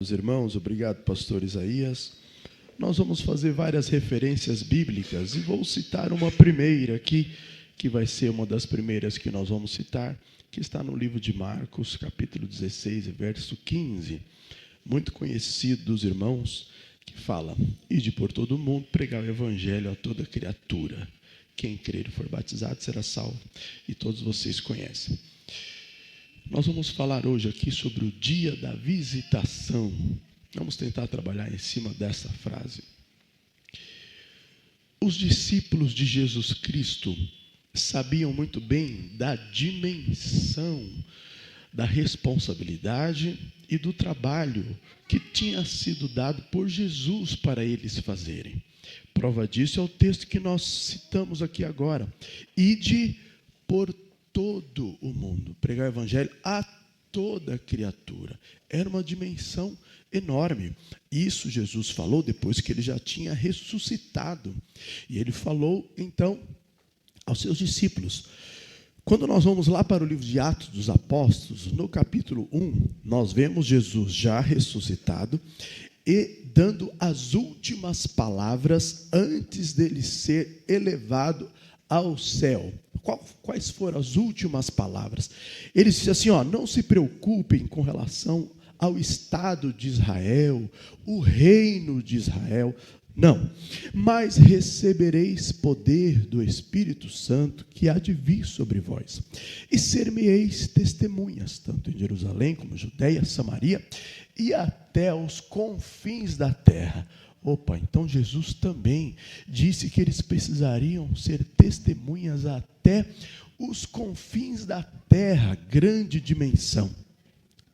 Meus irmãos, obrigado, pastor Isaías. Nós vamos fazer várias referências bíblicas e vou citar uma primeira aqui, que vai ser uma das primeiras que nós vamos citar, que está no livro de Marcos, capítulo 16, verso 15, muito conhecido dos irmãos, que fala: ide por todo o mundo, pregar o evangelho a toda criatura. Quem crer e for batizado será salvo. E todos vocês conhecem. Nós vamos falar hoje aqui sobre o dia da visitação. Vamos tentar trabalhar em cima dessa frase. Os discípulos de Jesus Cristo sabiam muito bem da dimensão da responsabilidade e do trabalho que tinha sido dado por Jesus para eles fazerem. Prova disso é o texto que nós citamos aqui agora. Ide por todo o mundo, pregar o evangelho a toda criatura. Era uma dimensão enorme. Isso Jesus falou depois que ele já tinha ressuscitado. E ele falou, então, aos seus discípulos. Quando nós vamos lá para o livro de Atos dos Apóstolos, no capítulo 1, nós vemos Jesus já ressuscitado e dando as últimas palavras antes dele ser elevado ao céu. Quais foram as últimas palavras? Ele disse assim: não se preocupem com relação ao Estado de Israel, o reino de Israel. Não, mas recebereis poder do Espírito Santo que há de vir sobre vós. E ser-me-eis testemunhas, tanto em Jerusalém como em Judeia, Samaria e até os confins da terra. Então Jesus também disse que eles precisariam ser testemunhas até os confins da terra, grande dimensão.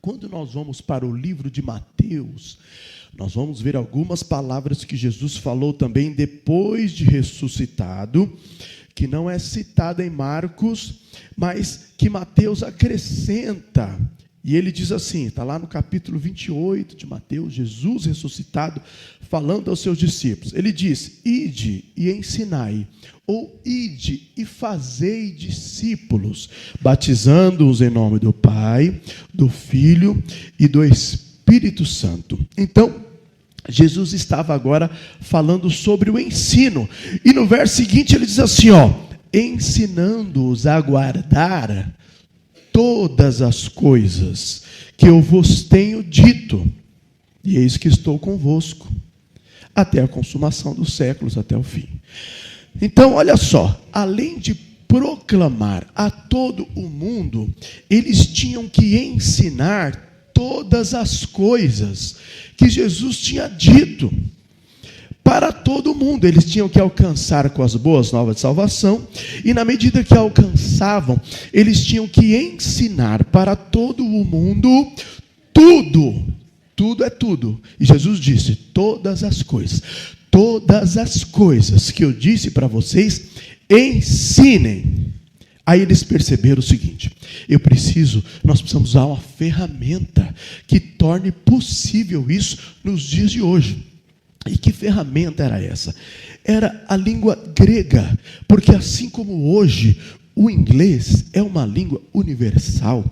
Quando nós vamos para o livro de Mateus, nós vamos ver algumas palavras que Jesus falou também depois de ressuscitado, que não é citada em Marcos, mas que Mateus acrescenta. E ele diz assim, está lá no capítulo 28 de Mateus, Jesus ressuscitado, falando aos seus discípulos. Ele diz: ide e ensinai, ou ide e fazei discípulos, batizando-os em nome do Pai, do Filho e do Espírito Santo. Então, Jesus estava agora falando sobre o ensino. E no verso seguinte ele diz assim, ensinando-os a guardar todas as coisas que eu vos tenho dito, e eis que estou convosco, até a consumação dos séculos, até o fim. Então, olha só, além de proclamar a todo o mundo, eles tinham que ensinar todas as coisas que Jesus tinha dito para todo mundo. Eles tinham que alcançar com as boas novas de salvação, e na medida que alcançavam, eles tinham que ensinar para todo o mundo tudo é tudo. E Jesus disse: todas as coisas que eu disse para vocês, ensinem. Aí eles perceberam o seguinte: nós precisamos usar uma ferramenta que torne possível isso nos dias de hoje. E que ferramenta era essa? Era a língua grega, porque assim como hoje, o inglês é uma língua universal.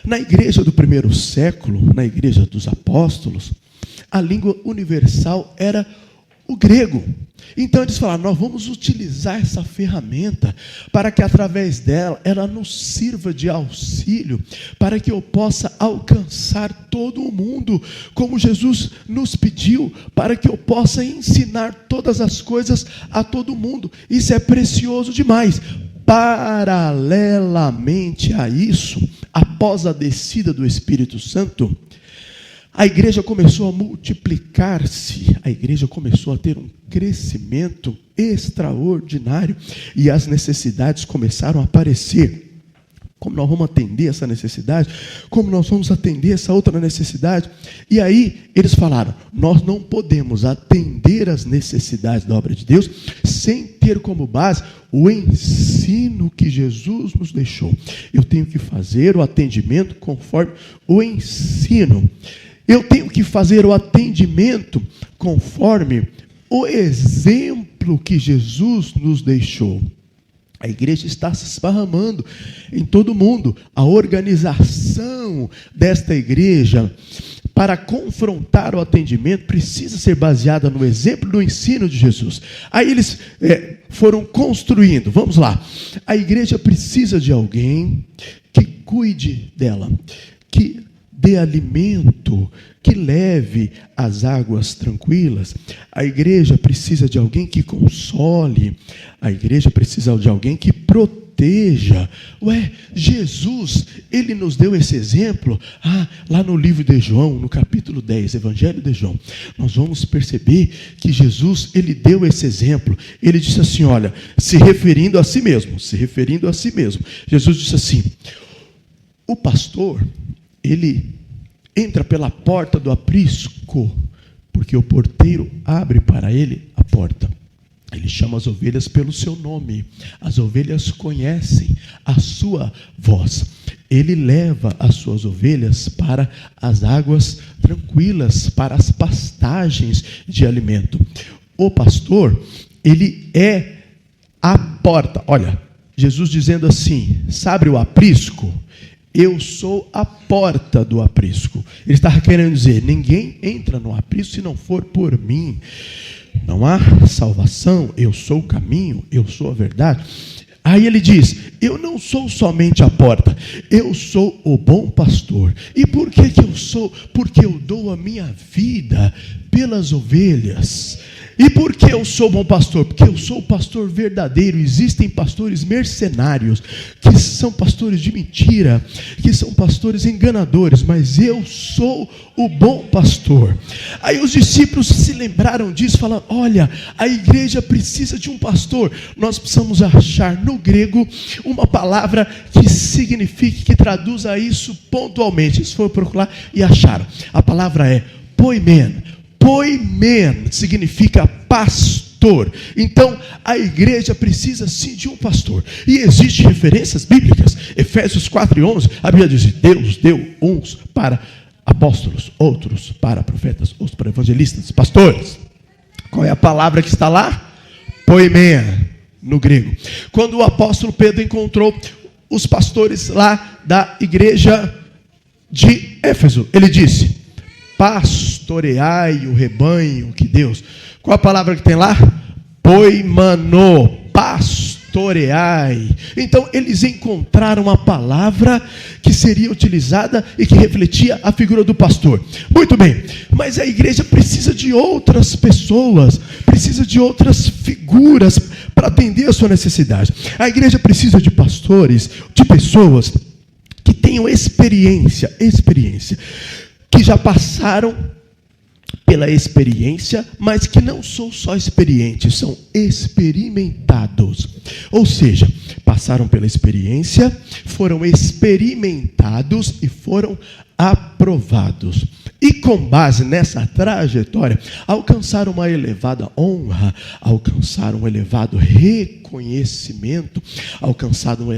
Na igreja do primeiro século, na igreja dos apóstolos, a língua universal era o grego. Então eles falaram: nós vamos utilizar essa ferramenta para que através dela, ela nos sirva de auxílio, para que eu possa alcançar todo o mundo, como Jesus nos pediu, para que eu possa ensinar todas as coisas a todo mundo. Isso é precioso demais. Paralelamente a isso, após a descida do Espírito Santo, a igreja começou a multiplicar-se, a igreja começou a ter um crescimento extraordinário e as necessidades começaram a aparecer. Como nós vamos atender essa necessidade? Como nós vamos atender essa outra necessidade? E aí eles falaram: nós não podemos atender as necessidades da obra de Deus sem ter como base o ensino que Jesus nos deixou. Eu tenho que fazer o atendimento conforme o ensino. Eu tenho que fazer o atendimento conforme o exemplo que Jesus nos deixou. A igreja está se esparramando em todo o mundo. A organização desta igreja para confrontar o atendimento, precisa ser baseada no exemplo, no ensino de Jesus. Aí eles foram construindo. Vamos lá. A igreja precisa de alguém que cuide dela, que dê alimento, que leve as águas tranquilas. A igreja precisa de alguém que console. A igreja precisa de alguém que proteja. Jesus, ele nos deu esse exemplo. Lá no livro de João, no capítulo 10, Evangelho de João, nós vamos perceber que Jesus, ele deu esse exemplo. Ele disse assim, olha, se referindo a si mesmo, Jesus disse assim, o pastor, ele entra pela porta do aprisco, porque o porteiro abre para ele a porta. Ele chama as ovelhas pelo seu nome. As ovelhas conhecem a sua voz. Ele leva as suas ovelhas para as águas tranquilas, para as pastagens de alimento. O pastor, ele é a porta. Olha, Jesus dizendo assim, sabe o aprisco? Eu sou a porta do aprisco. Ele estava querendo dizer, ninguém entra no aprisco se não for por mim. Não há salvação, eu sou o caminho, eu sou a verdade. Aí ele diz, eu não sou somente a porta, eu sou o bom pastor. E por que eu sou? Porque eu dou a minha vida pelas ovelhas. E por que eu sou bom pastor? Porque eu sou o pastor verdadeiro. Existem pastores mercenários, que são pastores de mentira, que são pastores enganadores, mas eu sou o bom pastor. Aí os discípulos se lembraram disso, falaram, olha, a igreja precisa de um pastor. Nós precisamos achar no grego uma palavra que signifique, que traduza isso pontualmente. Eles foram procurar e acharam. A palavra é poimen. Poimen significa pastor. Então, a igreja precisa sim de um pastor. E existem referências bíblicas. Efésios 4:11, a Bíblia diz, Deus deu uns para apóstolos, outros para profetas, outros para evangelistas, pastores. Qual é a palavra que está lá? Poimen, no grego. Quando o apóstolo Pedro encontrou os pastores lá da igreja de Éfeso, ele disse, pastoreai o rebanho que Deus. Qual a palavra que tem lá? Poimanô, pastoreai. Então eles encontraram uma palavra que seria utilizada e que refletia a figura do pastor. Muito bem, mas a igreja precisa de outras pessoas, precisa de outras figuras para atender a sua necessidade. A igreja precisa de pastores, de pessoas que tenham experiência, que já passaram pela experiência, mas que não são só experientes, são experimentados. Ou seja, passaram pela experiência, foram experimentados e foram aprovados. E com base nessa trajetória, alcançaram uma elevada honra, alcançaram um elevado reconhecimento, alcançaram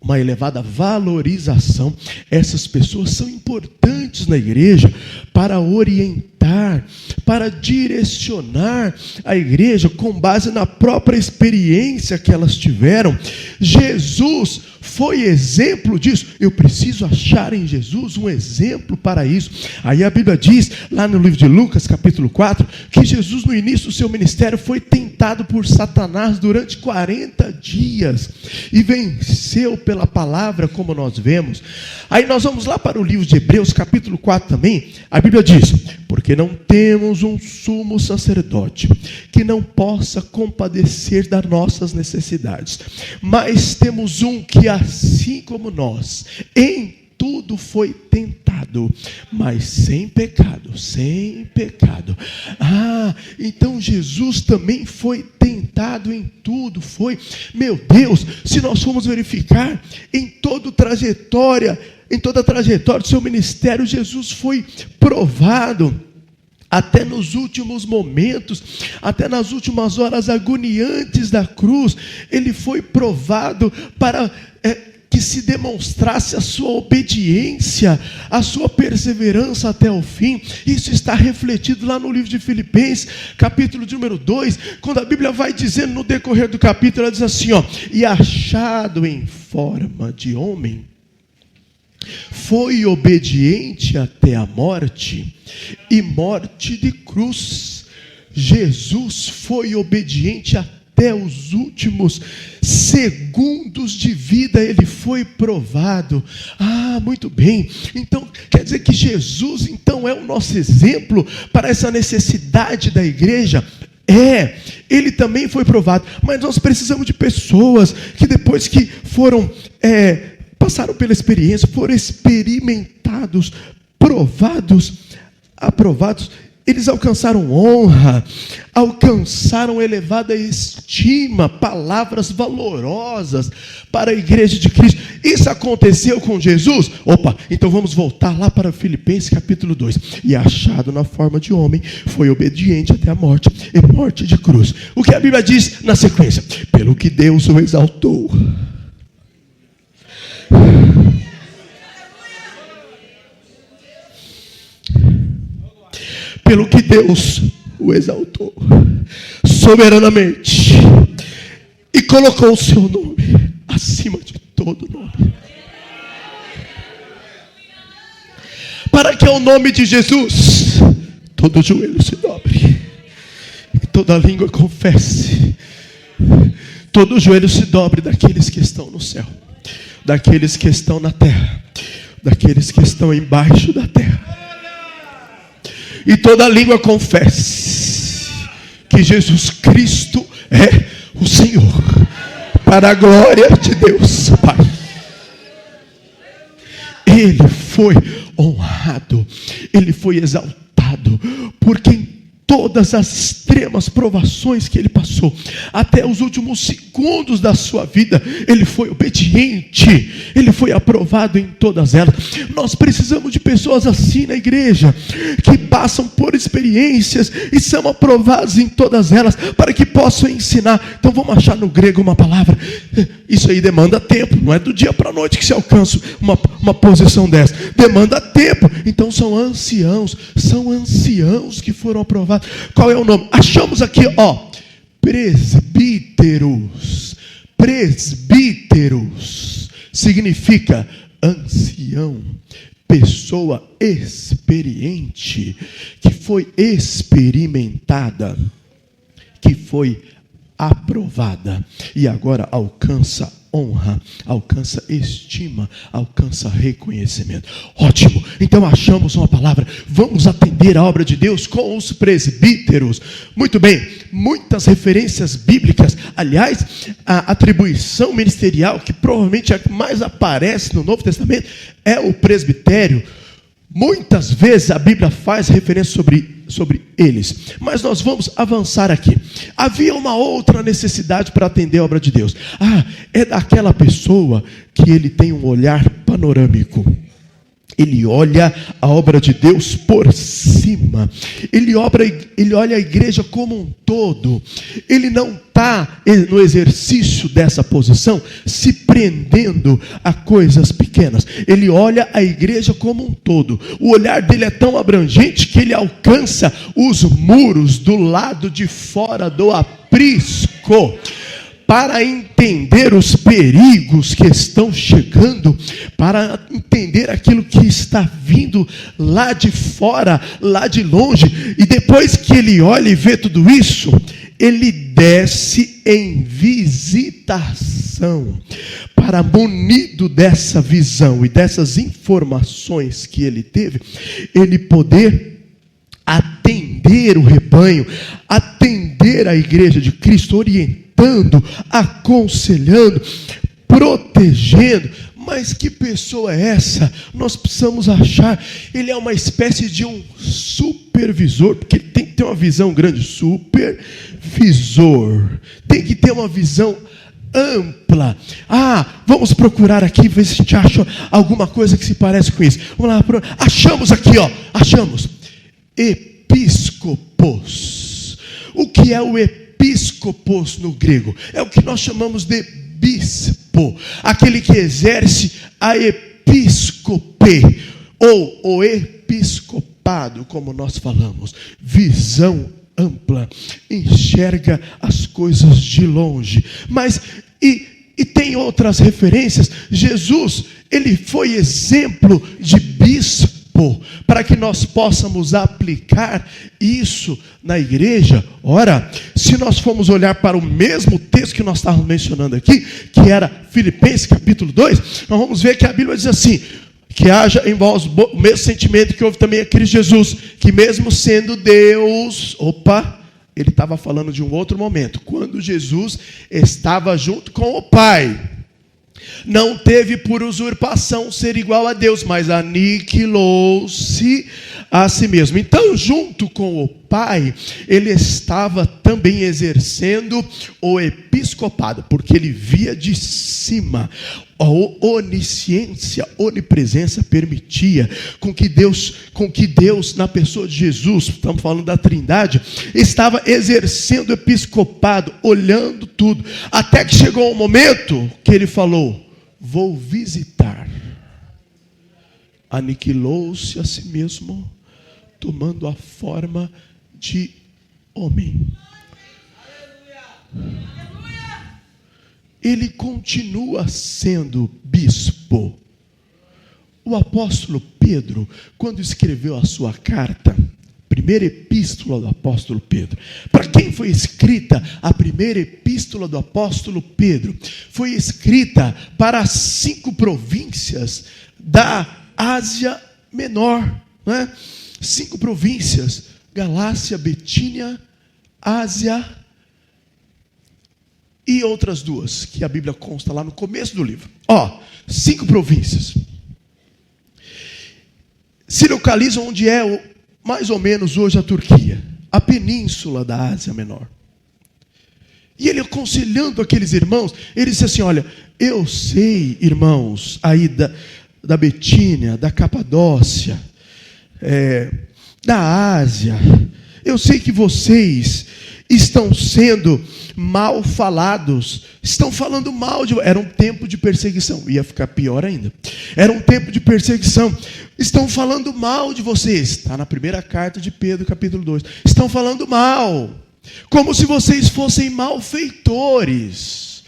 uma elevada valorização. Essas pessoas são importantes na igreja para orientar, para direcionar a igreja com base na própria experiência que elas tiveram. Jesus foi exemplo disso. Eu preciso achar em Jesus um exemplo para isso. Aí a Bíblia diz, lá no livro de Lucas, capítulo 4, que Jesus no início do seu ministério foi tentado por Satanás durante 40 dias e venceu pela palavra, como nós vemos. Aí nós vamos lá para o livro de Hebreus, capítulo 4 também. A Bíblia diz, porque não temos um sumo sacerdote que não possa compadecer das nossas necessidades, mas temos um que, assim como nós, em tudo foi tentado, mas sem pecado. Então Jesus também foi tentado em tudo, foi. Meu Deus, se nós formos verificar em toda a trajetória do seu ministério, Jesus foi provado. Até nos últimos momentos, até nas últimas horas agoniantes da cruz, ele foi provado para que se demonstrasse a sua obediência, a sua perseverança até o fim. Isso está refletido lá no livro de Filipenses, capítulo de número 2, quando a Bíblia vai dizendo no decorrer do capítulo, ela diz assim, e achado em forma de homem, foi obediente até a morte, e morte de cruz. Jesus foi obediente até os últimos segundos de vida, ele foi provado. Muito bem, então quer dizer que Jesus então é o nosso exemplo para essa necessidade da igreja? Ele também foi provado, mas nós precisamos de pessoas que depois que foram passaram pela experiência, foram experimentados, provados, aprovados, eles alcançaram honra, alcançaram elevada estima, palavras valorosas para a igreja de Cristo. Isso aconteceu com Jesus? Então vamos voltar lá para Filipenses capítulo 2. E achado na forma de homem, foi obediente até a morte, e morte de cruz. O que a Bíblia diz na sequência? Pelo que Deus o exaltou. Pelo que Deus o exaltou soberanamente e colocou o seu nome acima de todo nome, para que ao nome de Jesus todo joelho se dobre e toda língua confesse. Todo joelho se dobre daqueles que estão no céu, daqueles que estão na terra, daqueles que estão embaixo da terra. E toda língua confesse que Jesus Cristo é o Senhor, para a glória de Deus Pai. Ele foi honrado, ele foi exaltado, porque em todas as extremas provações que ele passou, até os últimos segundos da sua vida, ele foi obediente, ele foi aprovado em todas elas. Nós precisamos de pessoas assim na igreja, que passam por experiências e são aprovados em todas elas, para que possam ensinar. Então vamos achar no grego uma palavra. Isso aí demanda tempo, não é do dia para a noite que se alcança uma posição dessa, demanda tempo. Então são anciãos que foram aprovados. Qual é o nome? Achamos aqui, presbíteros. Presbíteros significa ancião, pessoa experiente, que foi experimentada, que foi aprovada e agora alcança honra, alcança estima, alcança reconhecimento. Ótimo, então achamos uma palavra. Vamos atender a obra de Deus com os presbíteros. Muito bem, muitas referências bíblicas. Aliás, a atribuição ministerial que provavelmente é a que mais aparece no Novo Testamento é o presbitério. Muitas vezes a Bíblia faz referência sobre eles, mas nós vamos avançar aqui. Havia uma outra necessidade para atender a obra de Deus. É daquela pessoa que ele tem um olhar panorâmico. Ele olha a obra de Deus por cima. Ele olha a igreja como um todo. Ele não está no exercício dessa posição se prendendo a coisas pequenas. Ele olha a igreja como um todo. O olhar dele é tão abrangente que ele alcança os muros do lado de fora do aprisco, para entender os perigos que estão chegando, para entender aquilo que está vindo lá de fora, lá de longe. E depois que ele olha e vê tudo isso, ele desce em visitação, para, munido dessa visão e dessas informações que ele teve, ele poder atender o rebanho, atender a igreja de Cristo, orientando, aconselhando, protegendo. Mas que pessoa é essa? Nós precisamos achar. Ele é uma espécie de um supervisor, porque ele tem que ter uma visão grande. Supervisor tem que ter uma visão ampla. Vamos procurar aqui, ver se a gente acha alguma coisa que se parece com isso. Vamos lá, achamos aqui, achamos episcopos. O que é o episcopos no grego? É o que nós chamamos de bispo, aquele que exerce a episcope, ou o episcopado, como nós falamos. Visão ampla, enxerga as coisas de longe. Mas e tem outras referências. Jesus, ele foi exemplo de bispo, para que nós possamos aplicar isso na igreja. Ora, se nós formos olhar para o mesmo texto que nós estávamos mencionando aqui, que era Filipenses capítulo 2, nós vamos ver que a Bíblia diz assim: que haja em vós o mesmo sentimento que houve também em Cristo Jesus, que mesmo sendo Deus, ele estava falando de um outro momento, quando Jesus estava junto com o Pai, não teve por usurpação ser igual a Deus, mas aniquilou-se a si mesmo. Então, junto com o Pai, ele estava também exercendo o episcopado, porque ele via de cima. A onisciência, onipresença permitia com que Deus, na pessoa de Jesus, estamos falando da Trindade, estava exercendo o episcopado, olhando tudo, até que chegou um momento que ele falou: vou visitar. Aniquilou-se a si mesmo, tomando a forma de homem. Ele continua sendo bispo. O apóstolo Pedro, quando escreveu a sua carta, primeira epístola do apóstolo Pedro. Para quem foi escrita a primeira epístola do apóstolo Pedro? Foi escrita para as 5 províncias da Ásia Menor, né? 5 províncias: Galácia, Betínia, Ásia e outras 2, que a Bíblia consta lá no começo do livro. 5 províncias. Se localizam onde é mais ou menos hoje a Turquia, a península da Ásia Menor. E ele aconselhando aqueles irmãos, ele disse assim: olha, eu sei, irmãos, aí da Betínia, da Capadócia, da Ásia, eu sei que vocês estão sendo mal falados, estão falando mal de... Era um tempo de perseguição, ia ficar pior ainda. Era um tempo de perseguição. Estão falando mal de vocês. Está na primeira carta de Pedro, capítulo 2. Estão falando mal, como se vocês fossem malfeitores.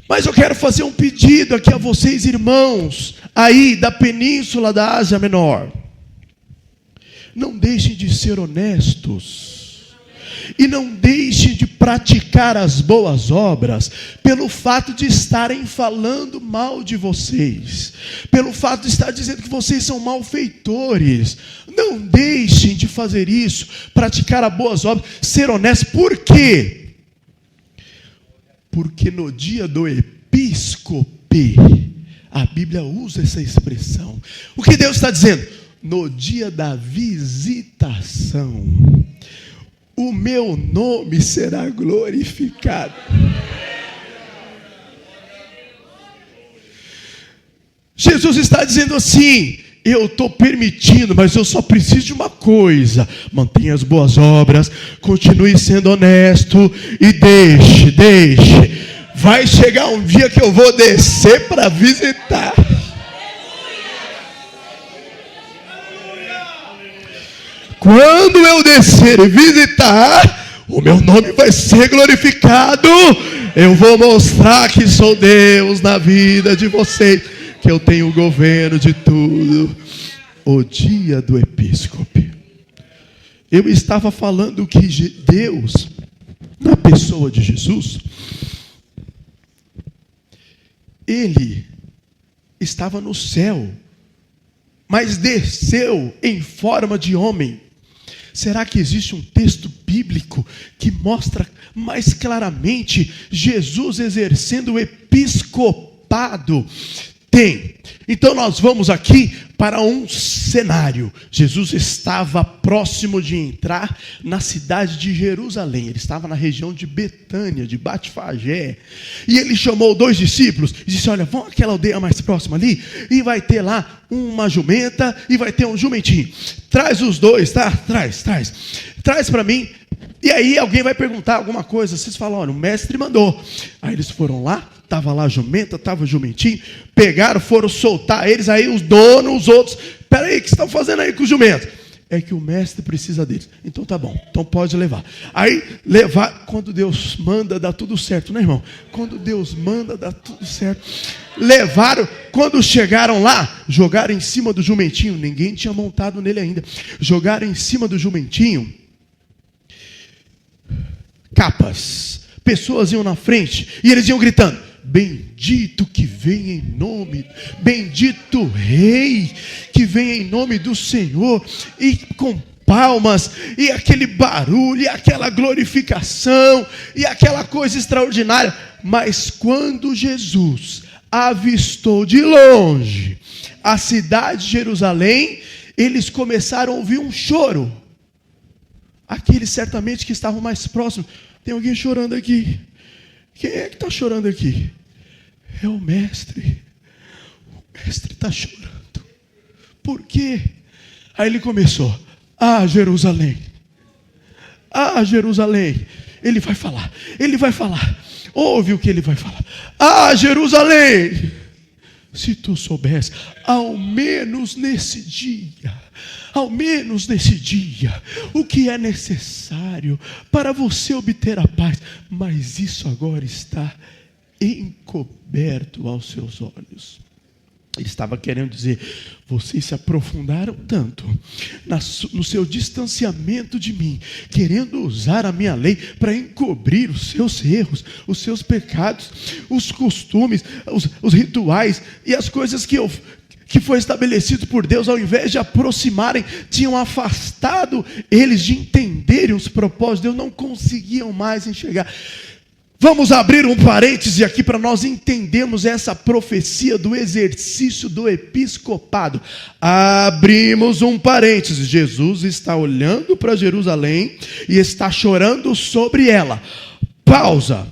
Mas eu quero fazer um pedido aqui a vocês, irmãos, aí da península da Ásia Menor. Não deixem de ser honestos. E não deixem de praticar as boas obras, pelo fato de estarem falando mal de vocês, pelo fato de estar dizendo que vocês são malfeitores. Não deixem de fazer isso, praticar as boas obras, ser honestos. Por quê? Porque no dia do episcope, a Bíblia usa essa expressão. O que Deus está dizendo? No dia da visitação, o meu nome será glorificado. Jesus está dizendo assim: eu estou permitindo, mas eu só preciso de uma coisa: mantenha as boas obras, continue sendo honesto e deixe. Vai chegar um dia que eu vou descer para visitar. Quando eu descer e visitar, o meu nome vai ser glorificado. Eu vou mostrar que sou Deus na vida de vocês, que eu tenho o governo de tudo. O dia do episcope. Eu estava falando que Deus, na pessoa de Jesus, ele estava no céu, mas desceu em forma de homem. Será que existe um texto bíblico que mostra mais claramente Jesus exercendo o episcopado? Tem. Então nós vamos aqui para um cenário. Jesus estava próximo de entrar na cidade de Jerusalém. Ele estava na região de Betânia, de Batfagé. E ele chamou 2 discípulos e disse: olha, vão àquela aldeia mais próxima ali, e vai ter lá uma jumenta e vai ter um jumentinho. Traz os 2, tá? Traz para mim. E aí alguém vai perguntar alguma coisa. Vocês falam: olha, o mestre mandou. Aí eles foram lá, estava lá a jumenta, estava o jumentinho. Pegaram, foram soltar eles. Aí os donos, os outros: peraí, o que estão fazendo aí com o jumento? é que o mestre precisa deles. Então tá bom, então pode levar. Aí levar, quando Deus manda, dá tudo certo, né, irmão? Quando Deus manda, dá tudo certo. Levaram, quando chegaram lá, jogaram em cima do jumentinho, ninguém tinha montado nele ainda. Jogaram em cima do jumentinho capas. Pessoas iam na frente e eles iam gritando: bendito que vem em nome, bendito Rei que vem em nome do Senhor, e com palmas, e aquele barulho, e aquela glorificação, e aquela coisa extraordinária. Mas quando Jesus avistou de longe a cidade de Jerusalém, eles começaram a ouvir um choro. Aqueles certamente que estavam mais próximos: tem alguém chorando aqui. Quem é que está chorando aqui? É o mestre. O mestre está chorando. Por quê? Aí ele começou: ah, Jerusalém. Ah, Jerusalém. Ele vai falar. Ele vai falar. Ouve o que ele vai falar. Ah, Jerusalém. Se tu soubesse, ao menos nesse dia, o que é necessário para você obter a paz, mas isso agora está encoberto aos seus olhos. Ele estava querendo dizer: vocês se aprofundaram tanto no seu distanciamento de mim, querendo usar a minha lei para encobrir os seus erros, os seus pecados, os costumes, os rituais e as coisas que foi estabelecido por Deus. Ao invés de aproximarem, tinham afastado eles de entenderem os propósitos de Deus, não conseguiam mais enxergar. Vamos abrir um parêntese aqui para nós entendermos essa profecia do exercício do episcopado. Abrimos um parêntese. Jesus está olhando para Jerusalém e está chorando sobre ela. Pausa.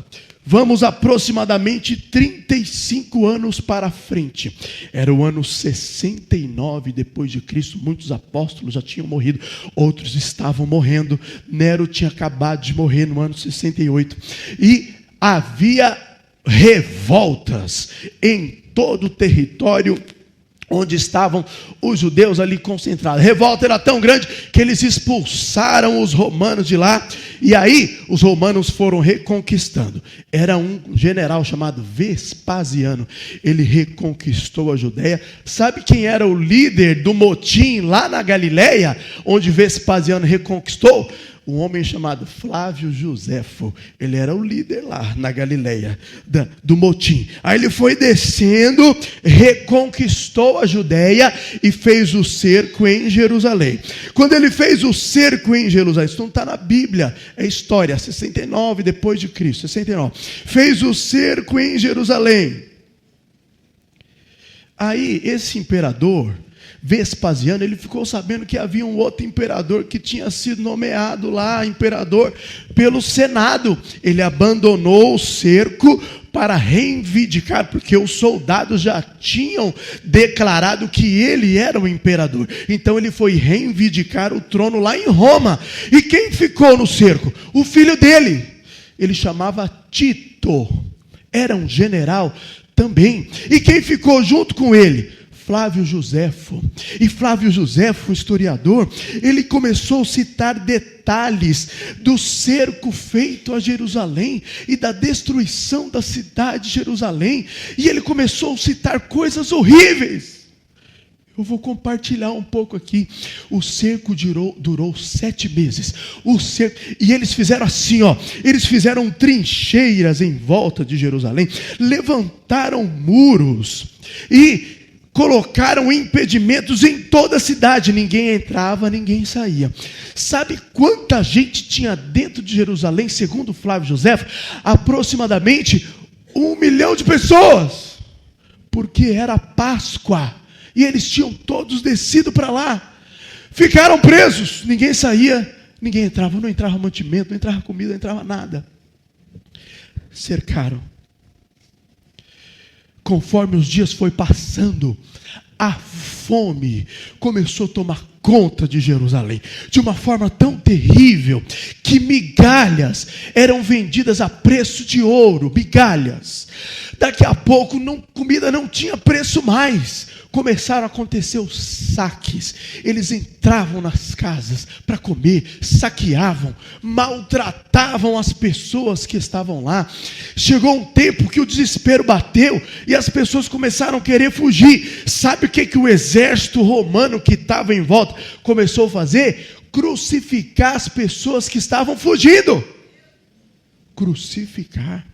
Vamos aproximadamente 35 anos para frente. Era o ano 69 depois de Cristo. Muitos apóstolos já tinham morrido, outros estavam morrendo. Nero tinha acabado de morrer no ano 68. E havia revoltas em todo o território onde estavam os judeus ali concentrados. A revolta era tão grande que eles expulsaram os romanos de lá. E aí os romanos foram reconquistando. Era um general chamado Vespasiano. Ele reconquistou a Judéia. Sabe quem era o líder do motim lá na Galileia, onde Vespasiano reconquistou? Um homem chamado Flávio Josefo. Ele era o líder lá na Galileia do motim. Aí ele foi descendo, reconquistou a Judéia e fez o cerco em Jerusalém. Quando ele fez o cerco em Jerusalém, isso não está na Bíblia, é história, 69 depois de Cristo, 69. Fez o cerco em Jerusalém. Aí esse imperador Vespasiano, ele ficou sabendo que havia um outro imperador que tinha sido nomeado lá, imperador, pelo Senado. Ele abandonou o cerco para reivindicar, porque os soldados já tinham declarado que ele era o imperador. Então ele foi reivindicar o trono lá em Roma. E quem ficou no cerco? O filho dele. Ele chamava Tito. Era um general também. E quem ficou junto com ele? Flávio Josefo. E Flávio Josefo, historiador, ele começou a citar detalhes do cerco feito a Jerusalém e da destruição da cidade de Jerusalém. E ele começou a citar coisas horríveis. Eu vou compartilhar um pouco aqui. O cerco durou 7 meses. E eles fizeram assim, eles fizeram trincheiras em volta de Jerusalém, levantaram muros e colocaram impedimentos em toda a cidade. Ninguém entrava, ninguém saía. Sabe quanta gente tinha dentro de Jerusalém, segundo Flávio Josefo? Aproximadamente 1 milhão de pessoas. Porque era Páscoa. E eles tinham todos descido para lá. Ficaram presos. Ninguém saía, ninguém entrava. Não entrava mantimento, não entrava comida, não entrava nada. Cercaram. Conforme os dias foi passando, a fome começou a tomar conta de Jerusalém, de uma forma tão terrível, que migalhas eram vendidas a preço de ouro, migalhas. Daqui a pouco, comida não tinha preço mais. Começaram a acontecer os saques. Eles entravam nas casas para comer, saqueavam, maltratavam as pessoas que estavam lá. Chegou um tempo que o desespero bateu e as pessoas começaram a querer fugir. Sabe o que o exército romano que estava em volta começou a fazer? Crucificar as pessoas que estavam fugindo. Crucificar.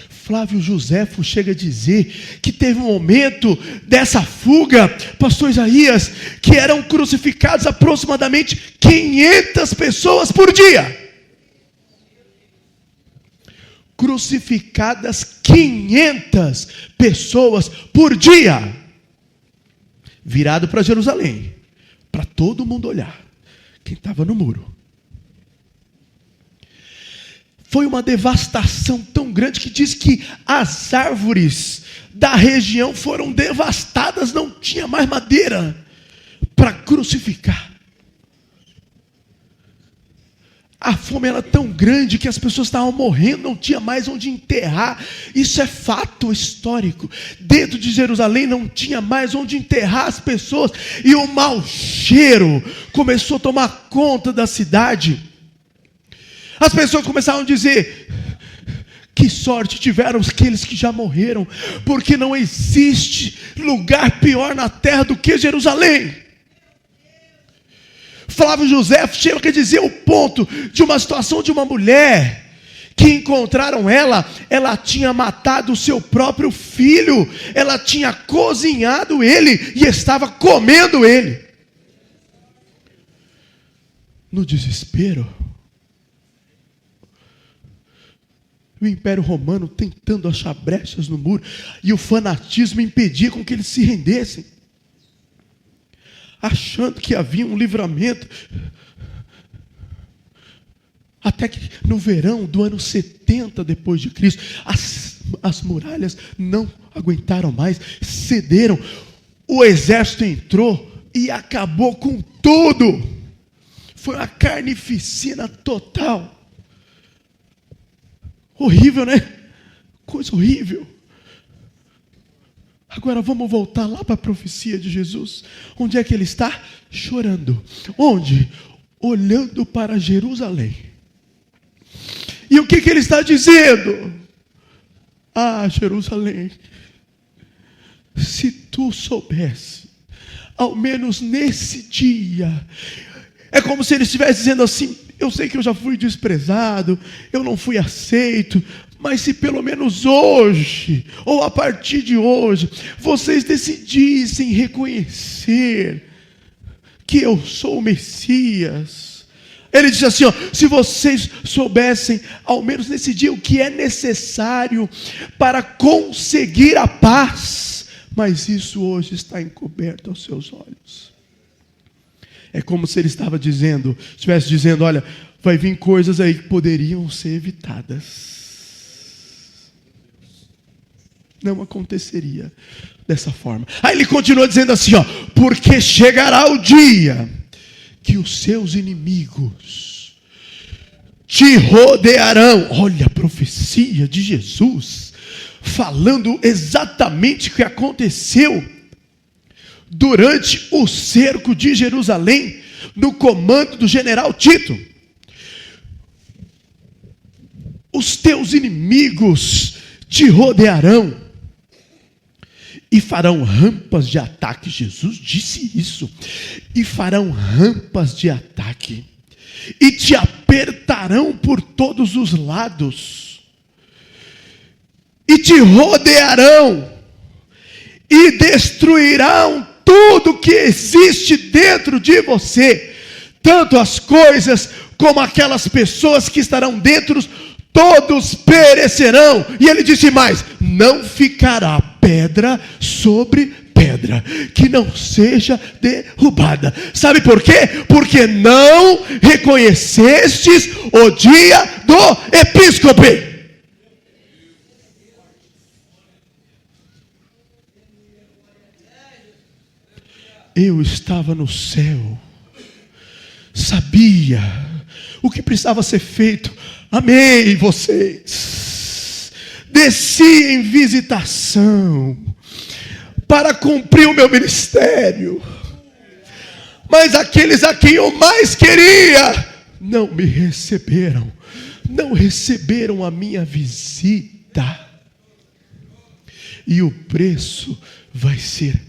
Flávio Joséfo chega a dizer que teve um momento dessa fuga, pastor Isaías, que eram crucificados aproximadamente 500 pessoas por dia. Crucificadas 500 pessoas por dia. Virado para Jerusalém, para todo mundo olhar quem estava no muro. Foi uma devastação tão grande que diz que as árvores da região foram devastadas, não tinha mais madeira para crucificar. A fome era tão grande que as pessoas estavam morrendo, não tinha mais onde enterrar. Isso é fato histórico. Dentro de Jerusalém não tinha mais onde enterrar as pessoas, e o mau cheiro começou a tomar conta da cidade. As pessoas começaram a dizer: que sorte tiveram aqueles que já morreram, porque não existe lugar pior na terra do que Jerusalém. Flávio Joséfo chega a dizer o ponto de uma situação de uma mulher que encontraram ela tinha matado o seu próprio filho, ela tinha cozinhado ele e estava comendo ele. No desespero, o Império Romano tentando achar brechas no muro, e o fanatismo impedia com que eles se rendessem, achando que havia um livramento. Até que no verão do ano 70 depois de Cristo, as muralhas não aguentaram mais, cederam. O exército entrou e acabou com tudo. Foi uma carnificina total. Horrível, né? Coisa horrível. Agora vamos voltar lá para a profecia de Jesus. Onde é que ele está? Chorando. Onde? Olhando para Jerusalém. E o que ele está dizendo? Ah, Jerusalém, se tu soubesse, ao menos nesse dia. É como se ele estivesse dizendo assim: eu sei que eu já fui desprezado, eu não fui aceito, mas se pelo menos hoje, ou a partir de hoje, vocês decidissem reconhecer que eu sou o Messias. Ele diz assim, se vocês soubessem, ao menos nesse dia, o que é necessário para conseguir a paz, mas isso hoje está encoberto aos seus olhos. É como se ele estivesse dizendo, olha, vai vir coisas aí que poderiam ser evitadas. Não aconteceria dessa forma. Aí ele continua dizendo assim, porque chegará o dia que os seus inimigos te rodearão. Olha a profecia de Jesus, falando exatamente o que aconteceu durante o cerco de Jerusalém, no comando do general Tito. Os teus inimigos te rodearão e farão rampas de ataque. Jesus disse isso. E farão rampas de ataque e te apertarão por todos os lados e te rodearão e destruirão tudo que existe dentro de você, tanto as coisas como aquelas pessoas que estarão dentro, todos perecerão. E ele disse mais, não ficará pedra sobre pedra que não seja derrubada. Sabe por quê? Porque não reconhecestes o dia do episcope. Eu estava no céu sabia o que precisava ser feito. Amei vocês. Desci em visitação para cumprir o meu ministério. Mas aqueles a quem eu mais queria não me receberam. Não receberam a minha visita. E o preço vai ser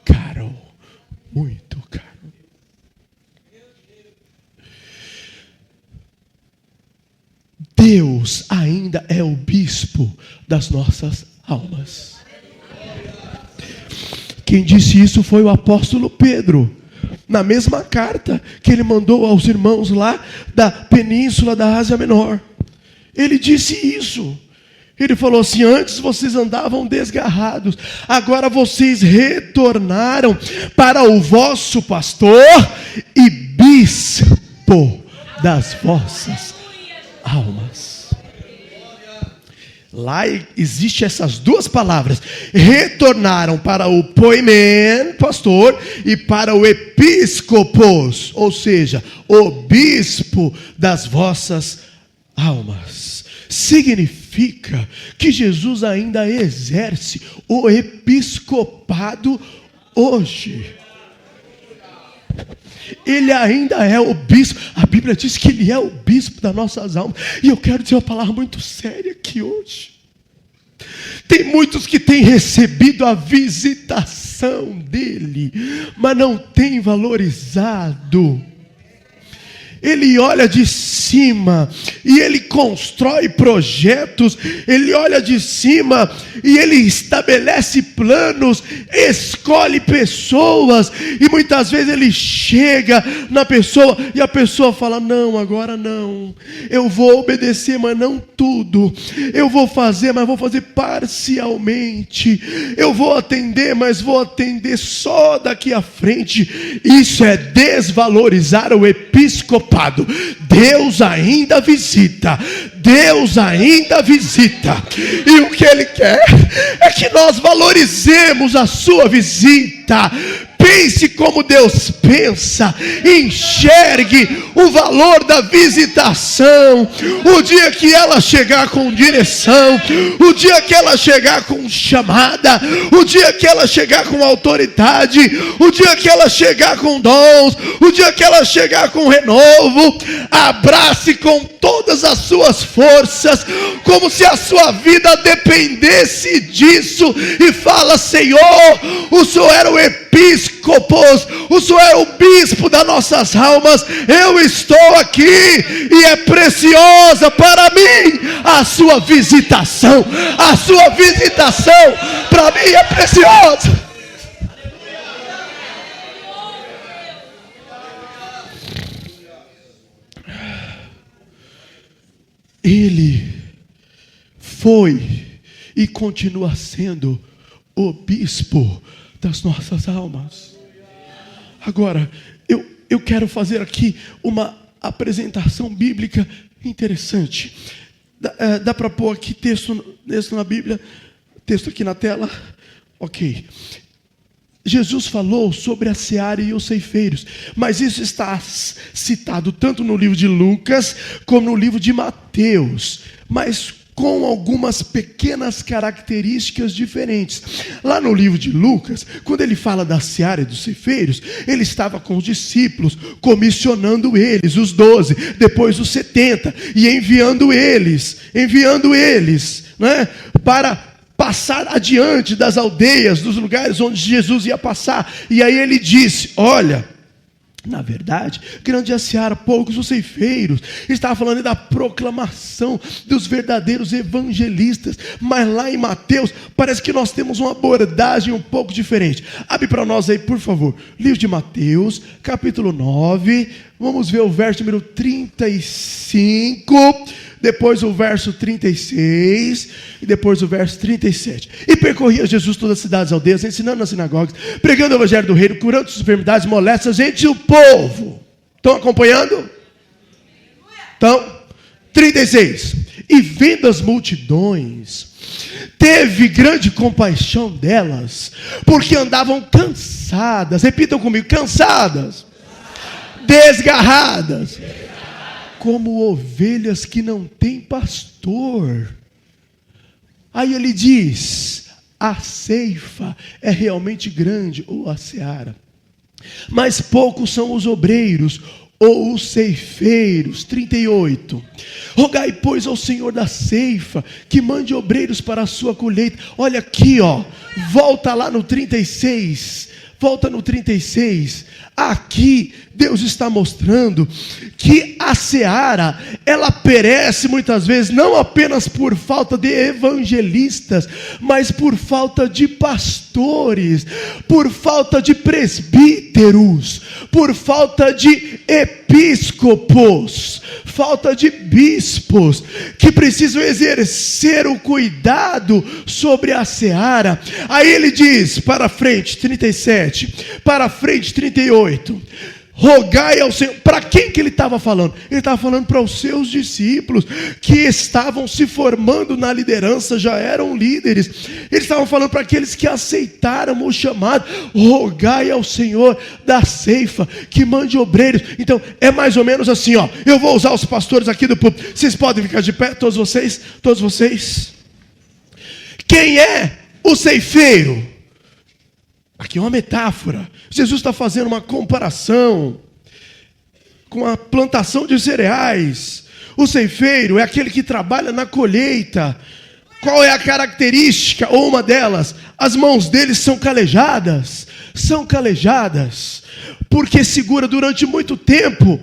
caro. Muito caro. Deus ainda é o bispo das nossas almas. Quem disse isso foi o apóstolo Pedro, na mesma carta que ele mandou aos irmãos lá da península da Ásia Menor. Ele disse isso. Ele falou assim: antes vocês andavam desgarrados, agora vocês retornaram para o vosso pastor e bispo das vossas almas. Lá existe essas duas palavras: retornaram para o poimen, pastor, e para o episcopos, ou seja, o bispo das vossas almas. Significa que Jesus ainda exerce o episcopado hoje. Ele ainda é o bispo. A Bíblia diz que ele é o bispo das nossas almas. E eu quero dizer uma palavra muito séria aqui hoje. Tem muitos que têm recebido a visitação dele, mas não têm valorizado. Ele olha de cima e ele constrói projetos. Ele olha de cima e ele estabelece planos, escolhe pessoas, e muitas vezes ele chega na pessoa e a pessoa fala: não, agora não, eu vou obedecer, mas não tudo, eu vou fazer, mas vou fazer parcialmente, eu vou atender, mas vou atender só daqui à frente. Isso é desvalorizar o episcopado. Deus ainda visita. Deus ainda visita. E o que Ele quer é que nós valorizemos a sua visita. Pense como Deus pensa. Enxergue o valor da visitação. O dia que ela chegar com direção, o dia que ela chegar com chamada, o dia que ela chegar com autoridade, o dia que ela chegar com dons, o dia que ela chegar com renovo, abrace com todas as suas forças, como se a sua vida dependesse disso, e fala: Senhor, o Senhor era o episcopos, o Senhor é o bispo das nossas almas, eu estou aqui e é preciosa para mim a sua visitação. A sua visitação para mim é preciosa. Ele foi e continua sendo o bispo das nossas almas. Agora, eu quero fazer aqui uma apresentação bíblica interessante. Dá para pôr aqui texto na Bíblia? Texto aqui na tela? Ok. Jesus falou sobre a seara e os ceifeiros, mas isso está citado tanto no livro de Lucas como no livro de Mateus, mas com algumas pequenas características diferentes. Lá no livro de Lucas, quando ele fala da seara e dos ceifeiros, ele estava com os discípulos, comissionando eles, os 12, depois os 70, e enviando eles, né, para passar adiante das aldeias, dos lugares onde Jesus ia passar. E aí ele disse: olha, na verdade, grande é a seara, poucos os ceifeiros. Estava falando da proclamação dos verdadeiros evangelistas. Mas lá em Mateus, parece que nós temos uma abordagem um pouco diferente. Abre para nós aí, por favor, livro de Mateus, capítulo 9. Vamos ver o verso número 35, depois o verso 36 e depois o verso 37. E percorria Jesus todas as cidades e aldeias, ensinando nas sinagogas, pregando o evangelho do reino, curando as enfermidades, moléstias entre o povo. Estão acompanhando? Então, 36. E vendo as multidões, teve grande compaixão delas, porque andavam cansadas. Repitam comigo: cansadas, desgarradas, como ovelhas que não têm pastor. Aí ele diz: a ceifa é realmente grande, ou a seara, mas poucos são os obreiros, ou os ceifeiros. 38. Rogai, pois, ao Senhor da ceifa que mande obreiros para a sua colheita. Olha aqui, volta lá no 36. Volta no 36. Aqui Deus está mostrando que a seara, ela perece muitas vezes, não apenas por falta de evangelistas, mas por falta de pastores, por falta de presbíteros, por falta de episcopos, falta de bispos, que precisam exercer o cuidado sobre a seara. Aí ele diz, para frente, 37, para frente, 38, rogai ao Senhor. Para quem que ele estava falando? Ele estava falando para os seus discípulos, que estavam se formando na liderança, já eram líderes. Eles estavam falando para aqueles que aceitaram o chamado: rogai ao Senhor da ceifa que mande obreiros. Então é mais ou menos assim, eu vou usar os pastores aqui do púlpito. Vocês podem ficar de pé, todos vocês. Quem é o ceifeiro? Aqui é uma metáfora. Jesus está fazendo uma comparação com a plantação de cereais. O ceifeiro é aquele que trabalha na colheita. Qual é a característica, ou uma delas? As mãos dele são calejadas. São calejadas, porque segura durante muito tempo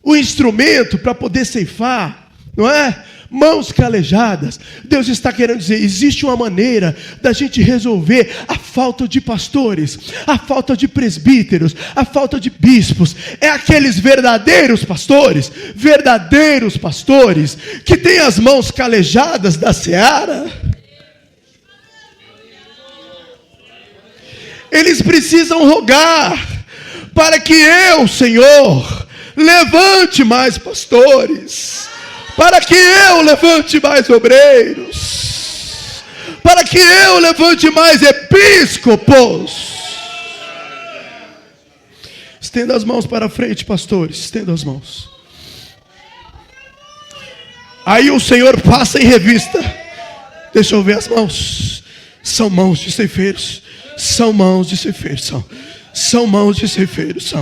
o instrumento para poder ceifar, não é? Mãos calejadas. Deus está querendo dizer: existe uma maneira da gente resolver a falta de pastores, a falta de presbíteros, a falta de bispos. É aqueles verdadeiros pastores que têm as mãos calejadas da seara. Eles precisam rogar para que eu, Senhor, levante mais pastores, para que eu levante mais obreiros, para que eu levante mais episcopos. Estenda as mãos para frente, pastores, estenda as mãos. Aí o Senhor passa em revista. Deixa eu ver as mãos. São mãos de ceifeiros. São mãos de ceifeiros. São mãos de ceifeiros.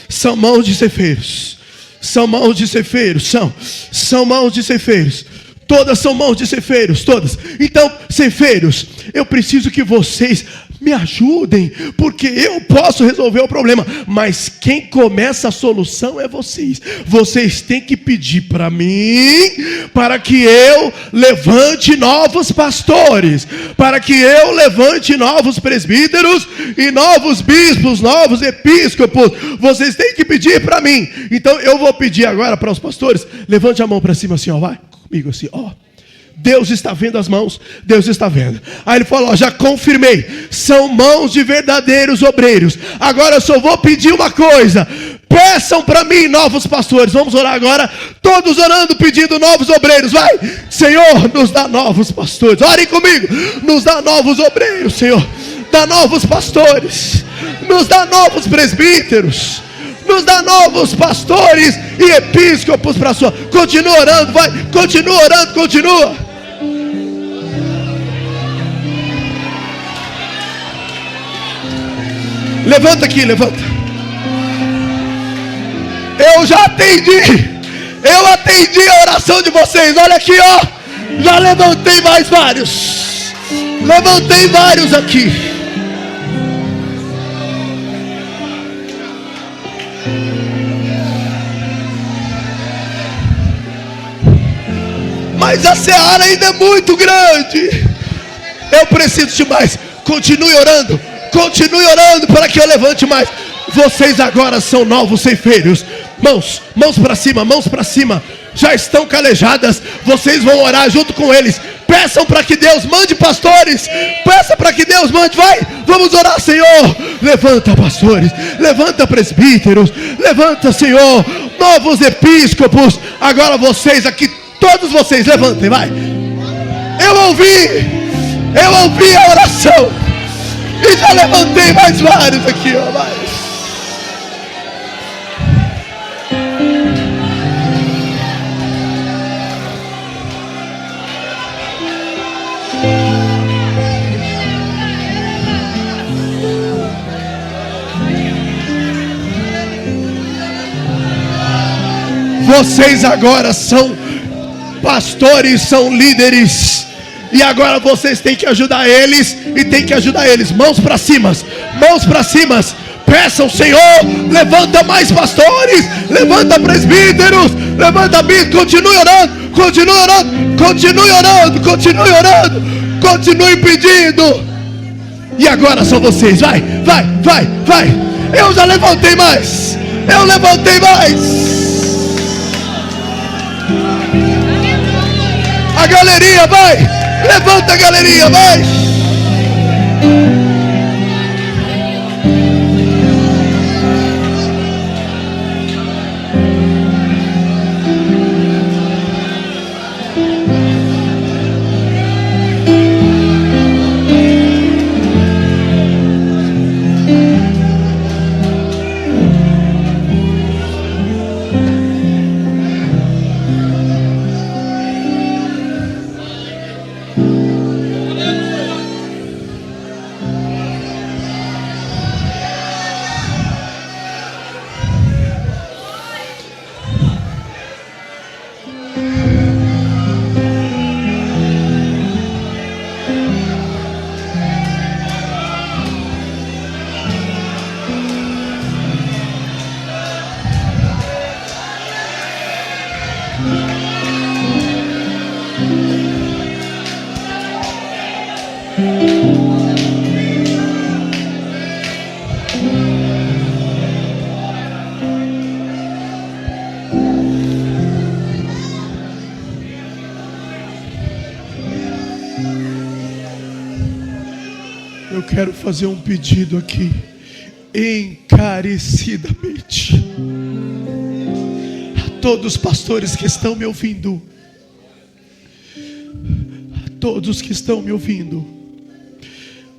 São mãos de ceifeiros. São mãos de ceifeiros, são mãos de ceifeiros. Todas são mãos de ceifeiros, todas. Então, ceifeiros, eu preciso que vocês me ajudem, porque eu posso resolver o problema, mas quem começa a solução é vocês. Vocês têm que pedir para mim, para que eu levante novos pastores, para que eu levante novos presbíteros e novos bispos, novos episcopos. Vocês têm que pedir para mim. Então eu vou pedir agora para os pastores: levante a mão para cima assim, vai comigo assim, Deus está vendo as mãos, Deus está vendo. Aí ele falou: já confirmei, são mãos de verdadeiros obreiros. Agora eu só vou pedir uma coisa: peçam para mim novos pastores. Vamos orar agora, todos orando, pedindo novos obreiros. Vai, Senhor, nos dá novos pastores. Orem comigo: nos dá novos obreiros, Senhor. Dá novos pastores, nos dá novos presbíteros, nos dá novos pastores e episcopos para a sua. Continua orando, vai, continua orando, continua. Levanta aqui, levanta. Eu já atendi a oração de vocês. Olha aqui, já levantei mais vários. Levantei vários aqui. Mas a seara ainda é muito grande. Eu preciso de mais. Continue orando para que eu levante mais. Vocês agora são novos ceifeiros. Mãos para cima. Já estão calejadas. Vocês vão orar junto com eles. Peçam para que Deus mande pastores. Peça para que Deus mande. Vai, vamos orar, Senhor. Levanta pastores, levanta presbíteros, levanta, Senhor, novos episcopos. Agora vocês aqui, todos vocês, levantem, vai. Eu ouvi a oração e já levantei mais vários aqui, vai. Vocês agora são pastores, são líderes. E agora vocês têm que ajudar eles. E tem que ajudar eles. Mãos para cima. Mãos para cima. Peçam, Senhor, levanta mais pastores, levanta presbíteros, levanta bispos. Continue orando, continue orando, continue orando, continue orando, continue pedindo. E agora são vocês. Vai, vai, vai, vai. Eu já levantei mais. Eu levantei mais. A galeria, vai. Levanta a galeria, vai. Eu quero fazer um pedido aqui, encarecidamente, a todos os pastores que estão me ouvindo, a todos que estão me ouvindo,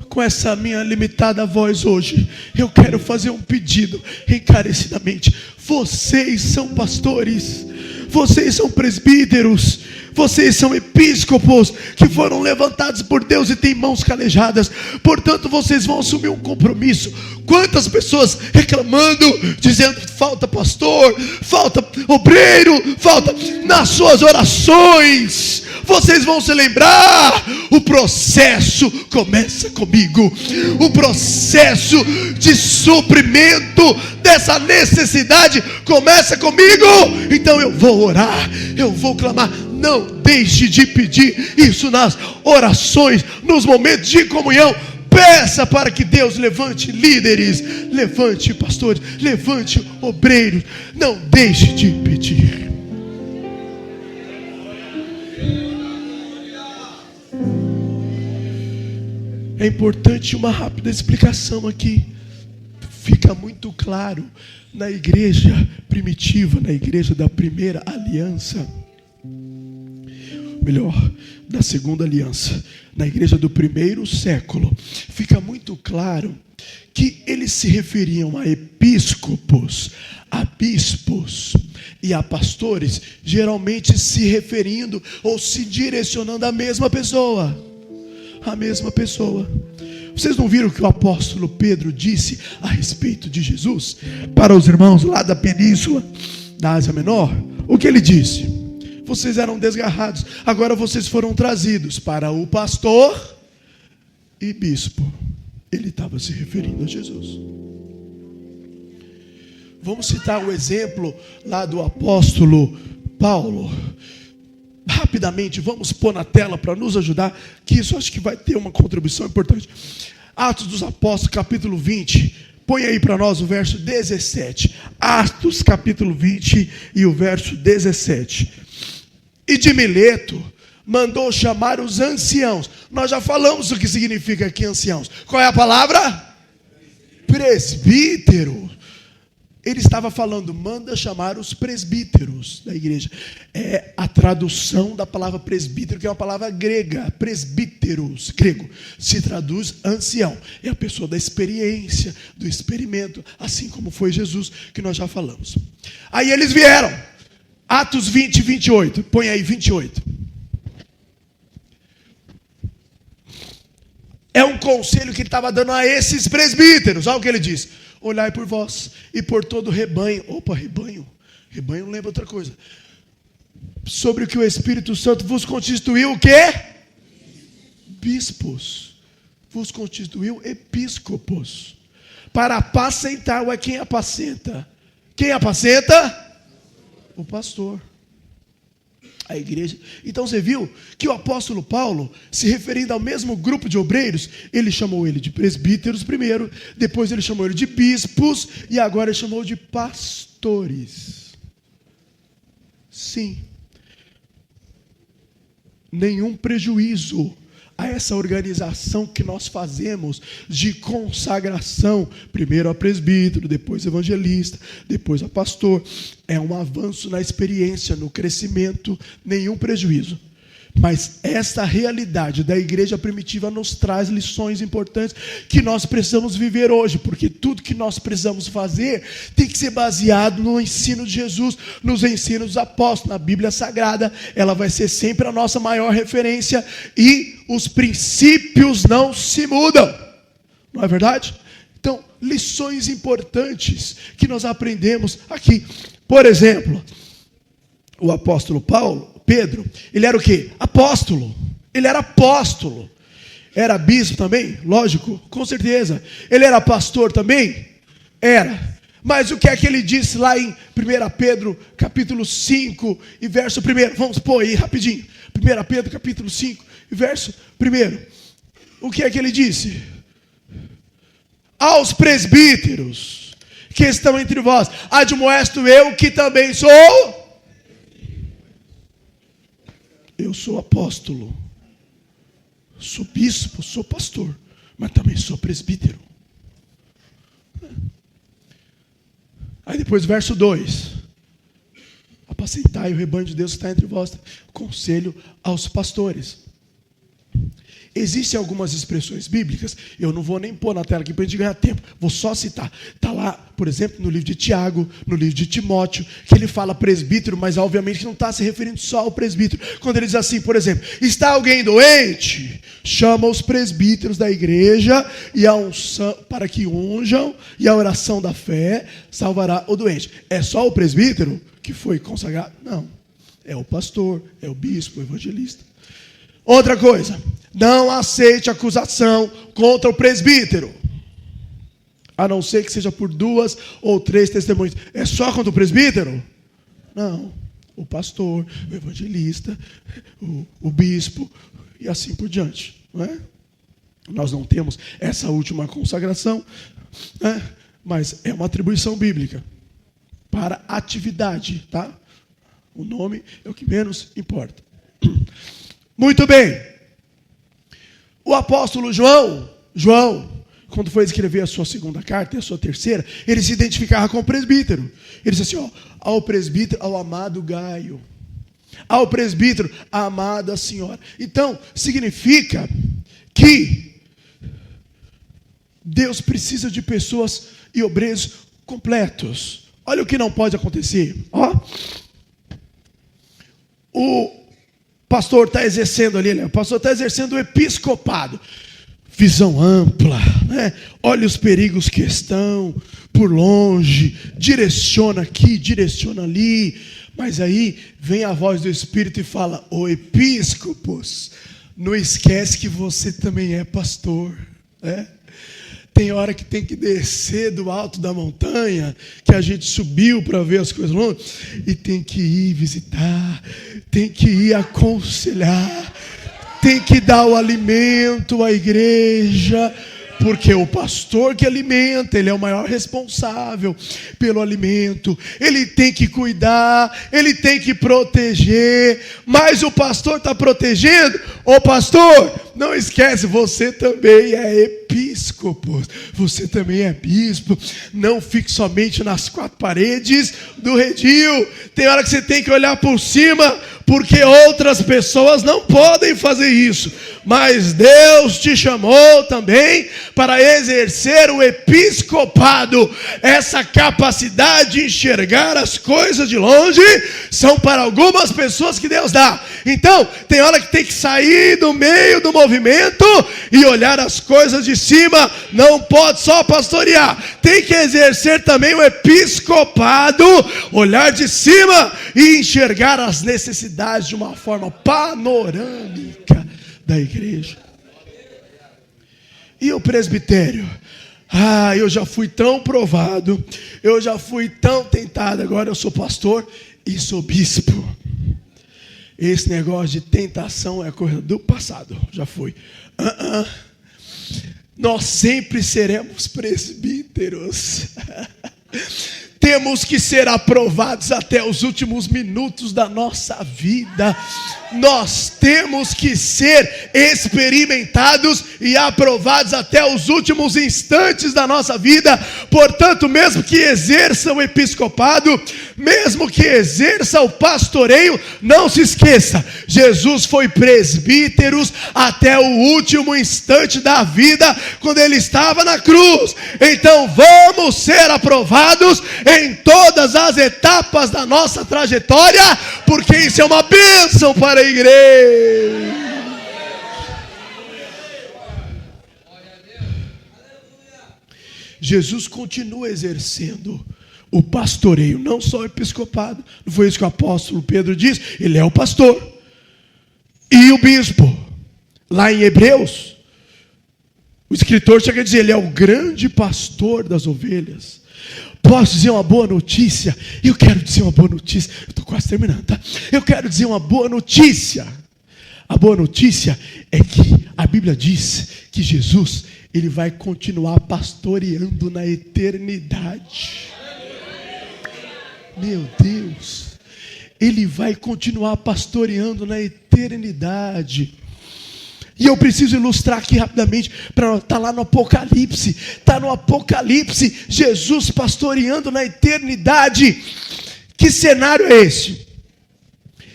com essa minha limitada voz hoje, eu quero fazer um pedido encarecidamente. Vocês são pastores, vocês são presbíteros, vocês são episcopos que foram levantados por Deus e têm mãos calejadas. Portanto, vocês vão assumir um compromisso. Quantas pessoas reclamando, dizendo falta pastor, falta obreiro, falta nas suas orações. Vocês vão se lembrar, o processo começa comigo. O processo de suprimento dessa necessidade começa comigo. Então eu vou orar, eu vou clamar. Não deixe de pedir isso nas orações, nos momentos de comunhão. Peça para que Deus levante líderes, levante pastores, levante obreiros. Não deixe de pedir. É importante uma rápida explicação aqui. Fica muito claro na igreja primitiva, na igreja da primeira aliança, melhor, da segunda aliança, na igreja do primeiro século, fica muito claro que eles se referiam a episcopos, a bispos e a pastores, geralmente se referindo ou se direcionando à mesma pessoa. A mesma pessoa. Vocês não viram o que o apóstolo Pedro disse a respeito de Jesus para os irmãos lá da península da Ásia Menor? O que ele disse? Vocês eram desgarrados, agora vocês foram trazidos para o pastor e bispo. Ele estava se referindo a Jesus. Vamos citar o exemplo lá do apóstolo Paulo. Rapidamente, vamos pôr na tela para nos ajudar, que isso acho que vai ter uma contribuição importante. Atos dos Apóstolos, capítulo 20. Põe aí para nós o verso 17. Atos, capítulo 20 e o verso 17. E de Mileto mandou chamar os anciãos. Nós já falamos o que significa aqui anciãos. Qual é a palavra? Presbítero. Ele estava falando, manda chamar os presbíteros da igreja. É a tradução da palavra presbítero, que é uma palavra grega. Presbíteros, grego, se traduz ancião. É a pessoa da experiência, do experimento, assim como foi Jesus, que nós já falamos. Aí eles vieram. Atos 20, 28. Põe aí 28. É um conselho que ele estava dando a esses presbíteros. Olha o que ele diz. Olhai por vós e por todo o rebanho. Opa, rebanho. Rebanho não lembra outra coisa. Sobre o que o Espírito Santo vos constituiu o quê? Bispos. Vos constituiu episcopos. Para apacentar. Ué, quem apacenta? Quem apacenta? O pastor. A igreja. Então você viu que o apóstolo Paulo, se referindo ao mesmo grupo de obreiros, ele chamou ele de presbíteros primeiro, depois ele chamou ele de bispos e agora ele chamou de pastores. Sim. Nenhum prejuízo a essa organização que nós fazemos de consagração, primeiro a presbítero, depois evangelista, depois a pastor. É um avanço na experiência, no crescimento, nenhum prejuízo. Mas essa realidade da igreja primitiva nos traz lições importantes que nós precisamos viver hoje, porque tudo que nós precisamos fazer tem que ser baseado no ensino de Jesus, nos ensinos dos apóstolos, na Bíblia Sagrada. Ela vai ser sempre a nossa maior referência e os princípios não se mudam, não é verdade? Então, lições importantes que nós aprendemos aqui. Por exemplo, o apóstolo Pedro, ele era o quê? Apóstolo. Ele era apóstolo. Era bispo também? Lógico, com certeza. Ele era pastor também? Era. Mas o que é que ele disse lá em 1 Pedro, capítulo 5, e verso 1? Vamos pôr aí rapidinho. 1 Pedro, capítulo 5, e verso 1. O que é que ele disse? Aos presbíteros que estão entre vós, admoesto eu que também sou... Eu sou apóstolo, sou bispo, sou pastor, mas também sou presbítero. Aí depois verso 2. Apacentai o rebanho de Deus que está entre vós. Conselho aos pastores. Existem algumas expressões bíblicas, eu não vou nem pôr na tela aqui para a gente ganhar tempo, vou só citar. Está lá, por exemplo, no livro de Tiago, no livro de Timóteo, que ele fala presbítero, mas obviamente não está se referindo só ao presbítero. Quando ele diz assim, por exemplo, está alguém doente? Chama os presbíteros da igreja e a unção, para que unjam, e a oração da fé salvará o doente. É só o presbítero que foi consagrado? Não. É o pastor, é o bispo, o evangelista. Outra coisa, não aceite acusação contra o presbítero, a não ser que seja por 2 ou 3 testemunhas. É só contra o presbítero? Não, o pastor, o evangelista, o bispo e assim por diante, não é? Nós não temos essa última consagração, né? Mas é uma atribuição bíblica para atividade, tá? O nome é o que menos importa. Muito bem. O apóstolo João, quando foi escrever a sua segunda carta e a sua terceira, ele se identificava com o presbítero. Ele disse assim, ao presbítero, ao amado Gaio, ao presbítero, a amada senhora. Então, significa que Deus precisa de pessoas e obreiros completos. Olha o que não pode acontecer. O pastor está exercendo ali, né? O pastor está exercendo o episcopado. Visão ampla, né? Olha os perigos que estão por longe, direciona aqui, direciona ali. Mas aí vem a voz do Espírito e fala, ô episcopos, não esquece que você também é pastor, né? Tem hora que tem que descer do alto da montanha, que a gente subiu para ver as coisas longe, e tem que ir visitar, tem que ir aconselhar, tem que dar o alimento à igreja, porque o pastor que alimenta, ele é o maior responsável pelo alimento, ele tem que cuidar, ele tem que proteger, mas o pastor está protegendo, ô pastor, não esquece, você também é episcopo, você também é bispo, não fique somente nas 4 paredes do redil, tem hora que você tem que olhar por cima, porque outras pessoas não podem fazer isso, mas Deus te chamou também para exercer o episcopado. Essa capacidade de enxergar as coisas de longe são para algumas pessoas que Deus dá. Então, tem hora que tem que sair do meio do movimento e olhar as coisas de cima. Não pode só pastorear, tem que exercer também o episcopado, olhar de cima e enxergar as necessidades de uma forma panorâmica da igreja. E o presbitério? Eu já fui tão provado, eu já fui tão tentado, agora eu sou pastor e sou bispo. Esse negócio de tentação é coisa do passado, já foi. Nós sempre seremos presbíteros. Temos que ser aprovados até os últimos minutos da nossa vida. Nós temos que ser experimentados e aprovados até os últimos instantes da nossa vida. Portanto, mesmo que exerça o episcopado, mesmo que exerça o pastoreio, não se esqueça, Jesus foi presbítero até o último instante da vida, quando ele estava na cruz. Então vamos ser aprovados em todas as etapas da nossa trajetória, porque isso é uma bênção para a igreja. Jesus continua exercendo o pastoreio, não só o episcopado. Não foi isso que o apóstolo Pedro diz? Ele é o pastor e o bispo. Lá em Hebreus, o escritor chega a dizer, ele é o grande pastor das ovelhas. Posso dizer uma boa notícia? Eu quero dizer uma boa notícia. Eu estou quase terminando, tá? Eu quero dizer uma boa notícia. A boa notícia é que a Bíblia diz que Jesus, ele vai continuar pastoreando na eternidade. Meu Deus, ele vai continuar pastoreando na eternidade. E eu preciso ilustrar aqui rapidamente, está lá no Apocalipse, está no Apocalipse, Jesus pastoreando na eternidade. Que cenário é esse?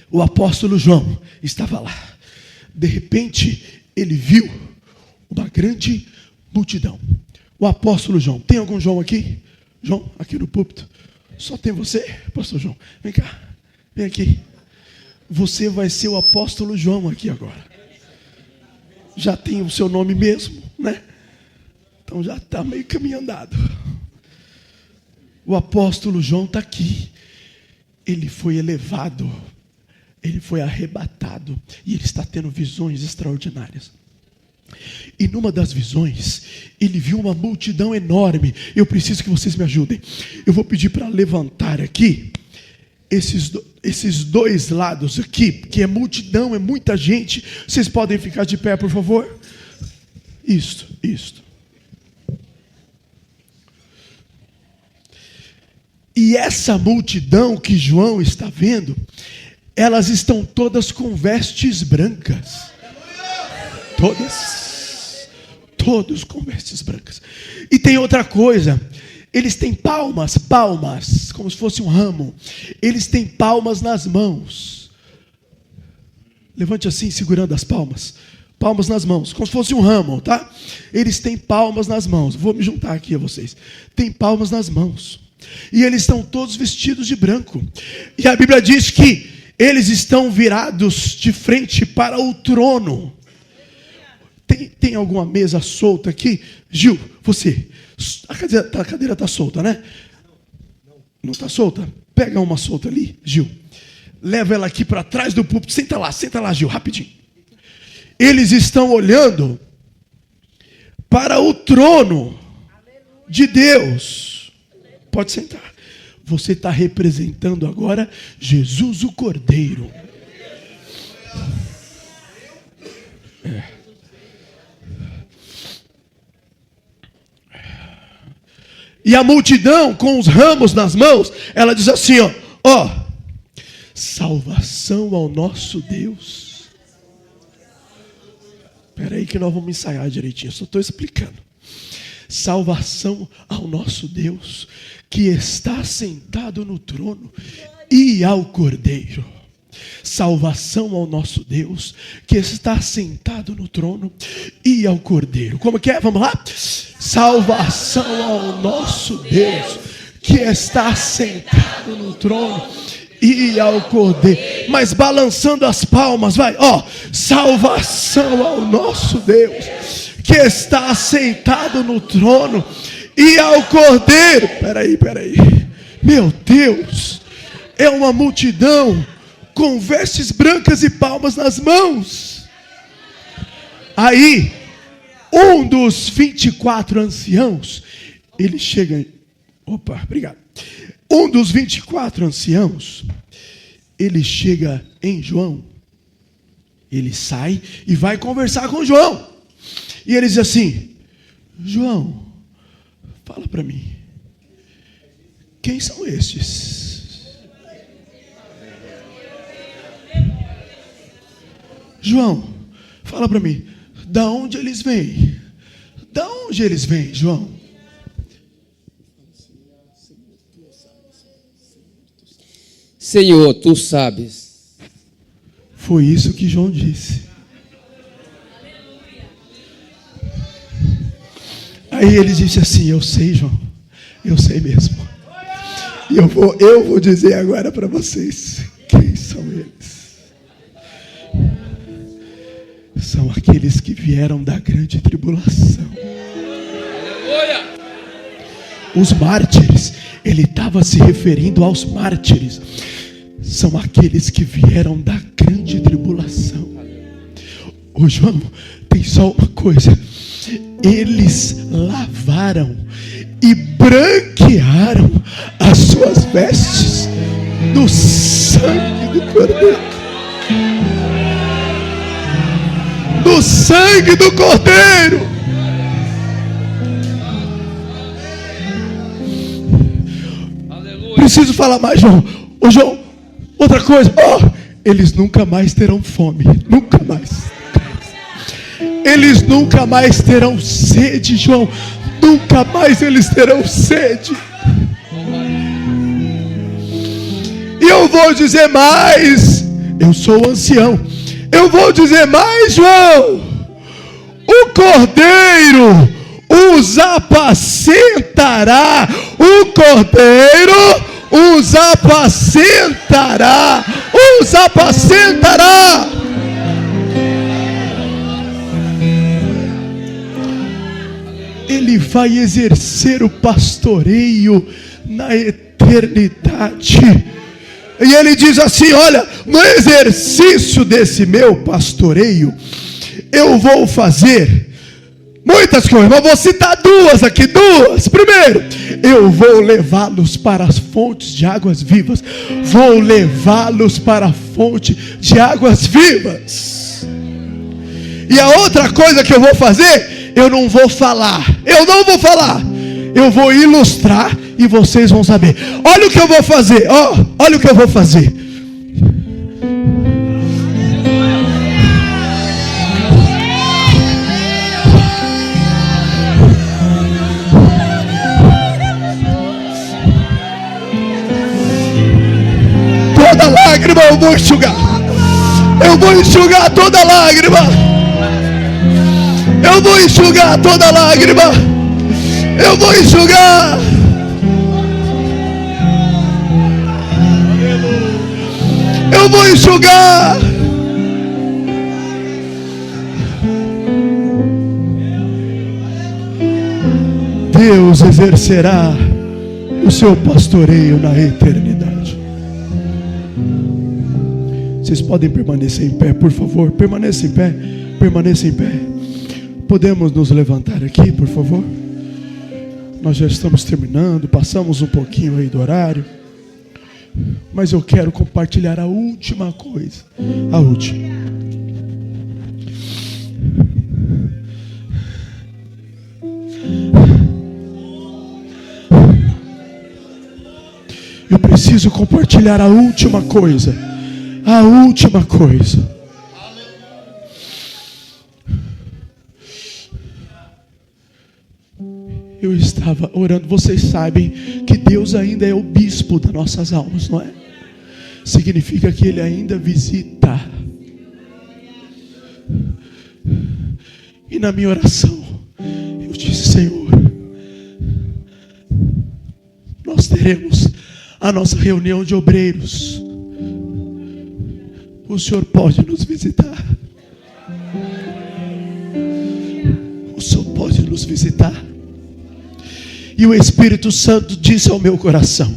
O apóstolo João estava lá, de repente ele viu uma grande multidão. O apóstolo João, tem algum João aqui? João, aqui no púlpito? Só tem você, pastor João? Vem cá, vem aqui. Você vai ser o apóstolo João aqui agora. Já tem o seu nome mesmo, né? Então já está meio caminho andado. O apóstolo João está aqui. Ele foi elevado, ele foi arrebatado, e ele está tendo visões extraordinárias. E numa das visões, ele viu uma multidão enorme. Eu preciso que vocês me ajudem. Eu vou pedir para levantar aqui esses dois lados aqui, que é multidão, é muita gente. Vocês podem ficar de pé, por favor? Isto. E essa multidão que João está vendo, elas estão todas com vestes brancas. Todos com vestes brancas. E tem outra coisa, eles têm palmas, como se fosse um ramo. Eles têm palmas nas mãos. Levante assim, segurando as palmas. Palmas nas mãos, como se fosse um ramo, tá? Eles têm palmas nas mãos. Vou me juntar aqui a vocês. Tem palmas nas mãos. E eles estão todos vestidos de branco. E a Bíblia diz que eles estão virados de frente para o trono. Tem alguma mesa solta aqui? Gil, você. A cadeira está solta, né? Não está solta? Pega uma solta ali, Gil. Leva ela aqui para trás do púlpito. Senta lá, Gil, rapidinho. Eles estão olhando para o trono de Deus. Pode sentar. Você está representando agora Jesus o Cordeiro. E a multidão com os ramos nas mãos, ela diz assim, ó, salvação ao nosso Deus. Espera aí que nós vamos ensaiar direitinho, só estou explicando. Salvação ao nosso Deus, que está sentado no trono, e ao Cordeiro. Salvação ao nosso Deus, que está sentado no trono, e ao Cordeiro. Como que é? Vamos lá? Salvação ao nosso Deus, que está sentado no trono, e ao Cordeiro. Mas balançando as palmas, vai, ó, salvação ao nosso Deus, que está assentado no trono, e ao Cordeiro. Peraí, meu Deus, é uma multidão com vestes brancas e palmas nas mãos. Aí, um dos 24 anciãos, ele chega, obrigado. Um dos 24 anciãos, ele chega em João, ele sai e vai conversar com João, e ele diz assim: João, fala para mim, quem são estes? João, fala para mim, da onde eles vêm? Da onde eles vêm, João? Senhor, tu sabes. Foi isso que João disse. Aí ele disse assim: eu sei, João, eu sei mesmo. E eu vou dizer agora para vocês quem são eles. São aqueles que vieram da grande tribulação. Os mártires, ele estava se referindo aos mártires. São aqueles que vieram da grande tribulação. Ô João, tem só uma coisa: eles lavaram e branquearam as suas vestes no sangue do Cordeiro. Do sangue do Cordeiro. Aleluia. Preciso falar mais, João. Ô João, outra coisa, eles nunca mais terão fome. Nunca mais. Eles nunca mais terão sede, João. Nunca mais eles terão sede. E eu vou dizer mais. Eu sou ancião. Eu vou dizer mais, João. O Cordeiro os apacentará. O Cordeiro os apacentará. Os apacentará. Ele vai exercer o pastoreio na eternidade. E ele diz assim: olha, no exercício desse meu pastoreio, eu vou fazer muitas coisas, mas vou citar duas aqui, duas. Primeiro, eu vou levá-los para as fontes de águas vivas. Vou levá-los para a fonte de águas vivas. E a outra coisa que eu vou fazer, eu não vou falar. Eu vou ilustrar e vocês vão saber. Olha o que eu vou fazer. Olha o que eu vou fazer. Toda lágrima eu vou enxugar. Eu vou enxugar toda lágrima. Eu vou enxugar toda lágrima. Eu vou enxugar. Eu vou enxugar. Deus exercerá o seu pastoreio na eternidade. Vocês podem permanecer em pé, por favor. Permaneça em pé. Permaneça em pé. Podemos nos levantar aqui, por favor? Nós já estamos terminando, passamos um pouquinho aí do horário, mas eu quero compartilhar a última coisa. A última. Eu preciso compartilhar a última coisa. A última coisa. Eu estava orando. Vocês sabem que Deus ainda é o bispo das nossas almas, não é? Significa que Ele ainda visita. E na minha oração eu disse: Senhor, nós teremos a nossa reunião de obreiros O Senhor pode nos visitar. O Senhor pode nos visitar. E o Espírito Santo disse ao meu coração: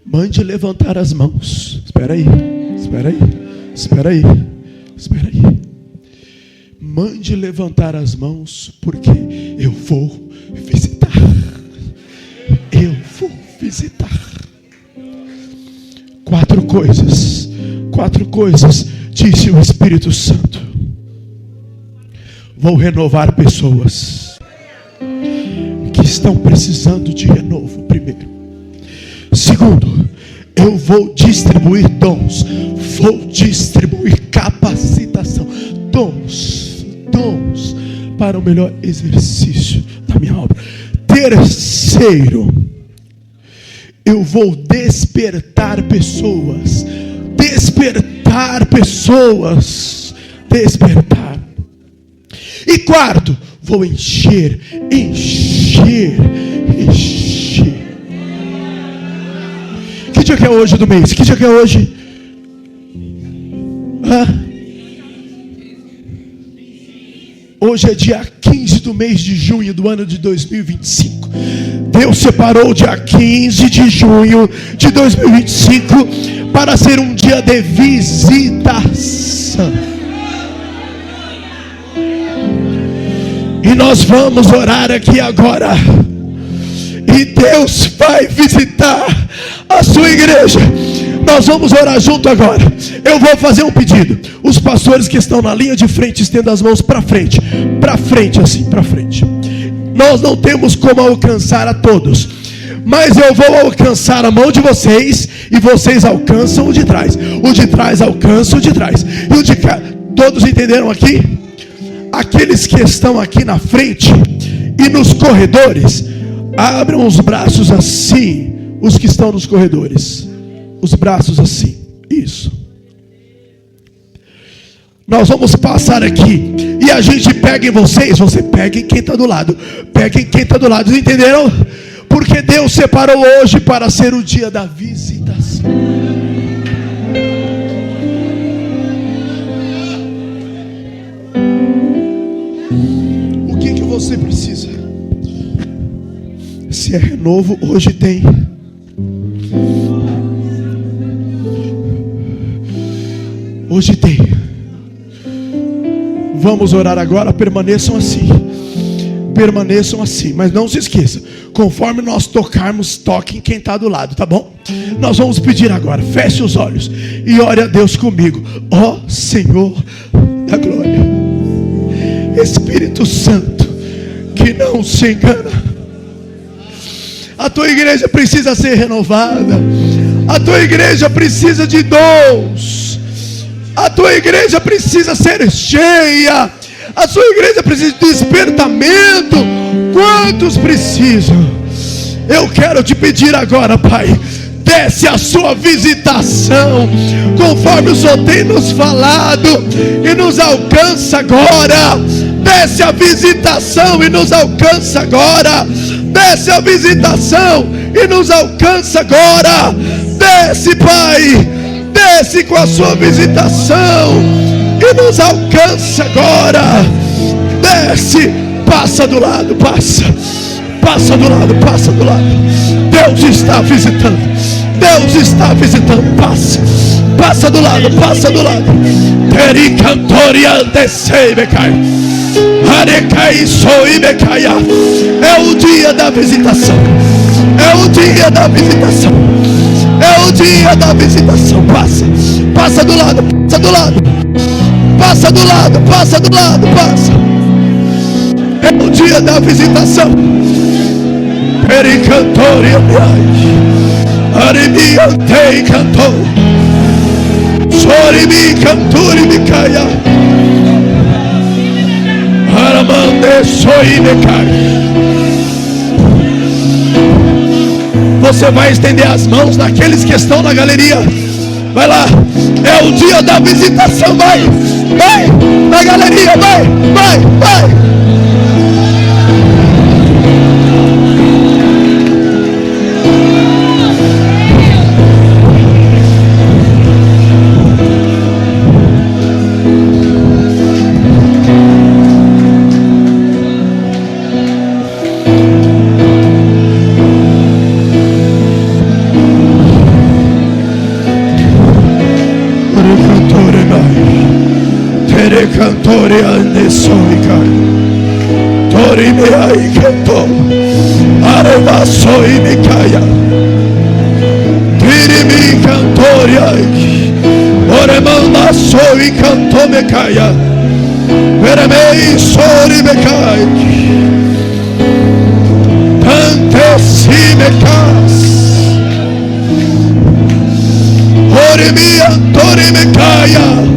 mande levantar as mãos. Espera aí. Mande levantar as mãos, porque eu vou visitar. Eu vou visitar. Quatro coisas, disse o Espírito Santo. Vou renovar pessoas que estão precisando de renovo, primeiro. Segundo, eu vou distribuir dons, vou distribuir capacitação, dons para o melhor exercício da minha obra. Terceiro, eu vou despertar pessoas. E quarto, vou encher. Que dia que é hoje do mês? Que dia que é hoje? Hoje é dia 15 do mês de junho do ano de 2025. Deus separou o dia 15 de junho de 2025 para ser um dia de visitação. E nós vamos orar aqui agora. E Deus vai visitar a sua igreja. Nós vamos orar junto agora. Eu vou fazer um pedido. Os pastores que estão na linha de frente, estendam as mãos para frente. Para frente, assim, para frente. Nós não temos como alcançar a todos, mas eu vou alcançar a mão de vocês, e vocês alcançam o de trás. O de trás alcança o de trás. E o de cá. Todos entenderam aqui? Aqueles que estão aqui na frente e nos corredores, abram os braços assim. Os que estão nos corredores, os braços assim. Isso. Nós vamos passar aqui e a gente pega em vocês. Você pega em quem está do lado. Pega em quem está do lado. Entenderam? Porque Deus separou hoje para ser o dia da visitação. O que você precisa? Se é renovo, hoje tem. Hoje tem. Vamos orar agora. Permaneçam assim. Mas não se esqueça, conforme nós tocarmos, toquem quem está do lado, tá bom? Nós vamos pedir agora. Feche os olhos e ore a Deus comigo. Ó Senhor da glória, Espírito Santo, que não se engana, a tua igreja precisa ser renovada. A tua igreja precisa de dons. A tua igreja precisa ser cheia. A sua igreja precisa de despertamento. Quantos precisam? Eu quero te pedir agora, Pai, desce a sua visitação, conforme o Senhor tem nos falado, e nos alcança agora. Desce a visitação e nos alcança agora. Desce a visitação e nos alcança agora. Desce, Pai, desce com a sua visitação e nos alcança agora. Desce, passa do lado, passa do lado. Deus está visitando, passa do lado. É o dia da visitação. Passa do lado. É o dia da visitação. Pericantoria, Arimiantei cantou. Sorimi canturi me caia. Aramande soi me caia. Você vai estender as mãos naqueles que estão na galeria. Vai lá, é o dia da visitação. Vai na galeria, vai. Ore cantore ande soica. Tori me ai canto. Areva soi me caia. Tiri mi cantori ai. Ore manda soi canto me caia. Vere me sori me caia. Tante si me cas. Ore mi antori me caia.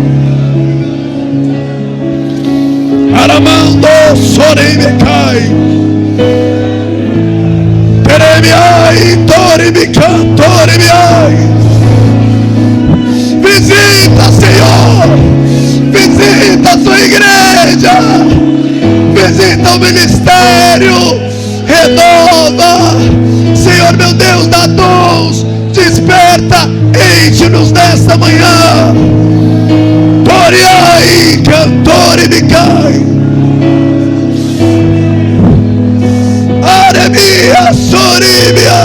Aramando sore me cai. Tere mi ai, tori mi cantori mi ai. Visita, Senhor. Visita a sua igreja. Visita o ministério. Renova, Senhor meu Deus, dá dons. Desperta, enche-nos nesta manhã. Toriai, cantore me cai. Aremia, soribia.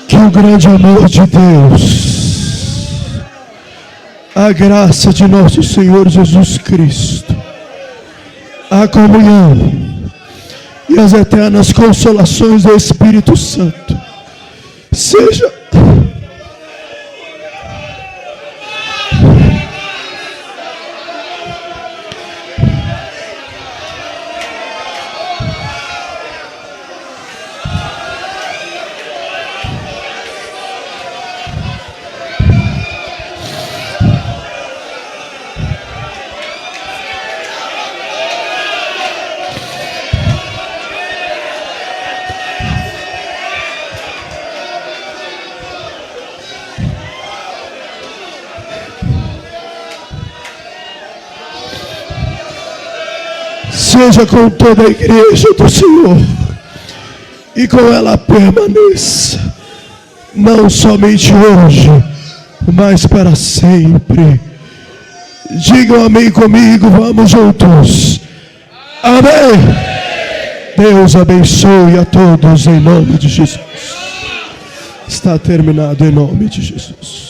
Que o grande amor de Deus, a graça de nosso Senhor Jesus Cristo, a comunhão e as eternas consolações do Espírito Santo seja seja com toda a igreja do Senhor e com ela permaneça, não somente hoje, mas para sempre. Digam amém comigo, vamos juntos. Amém. Deus abençoe a todos em nome de Jesus. Está terminado em nome de Jesus.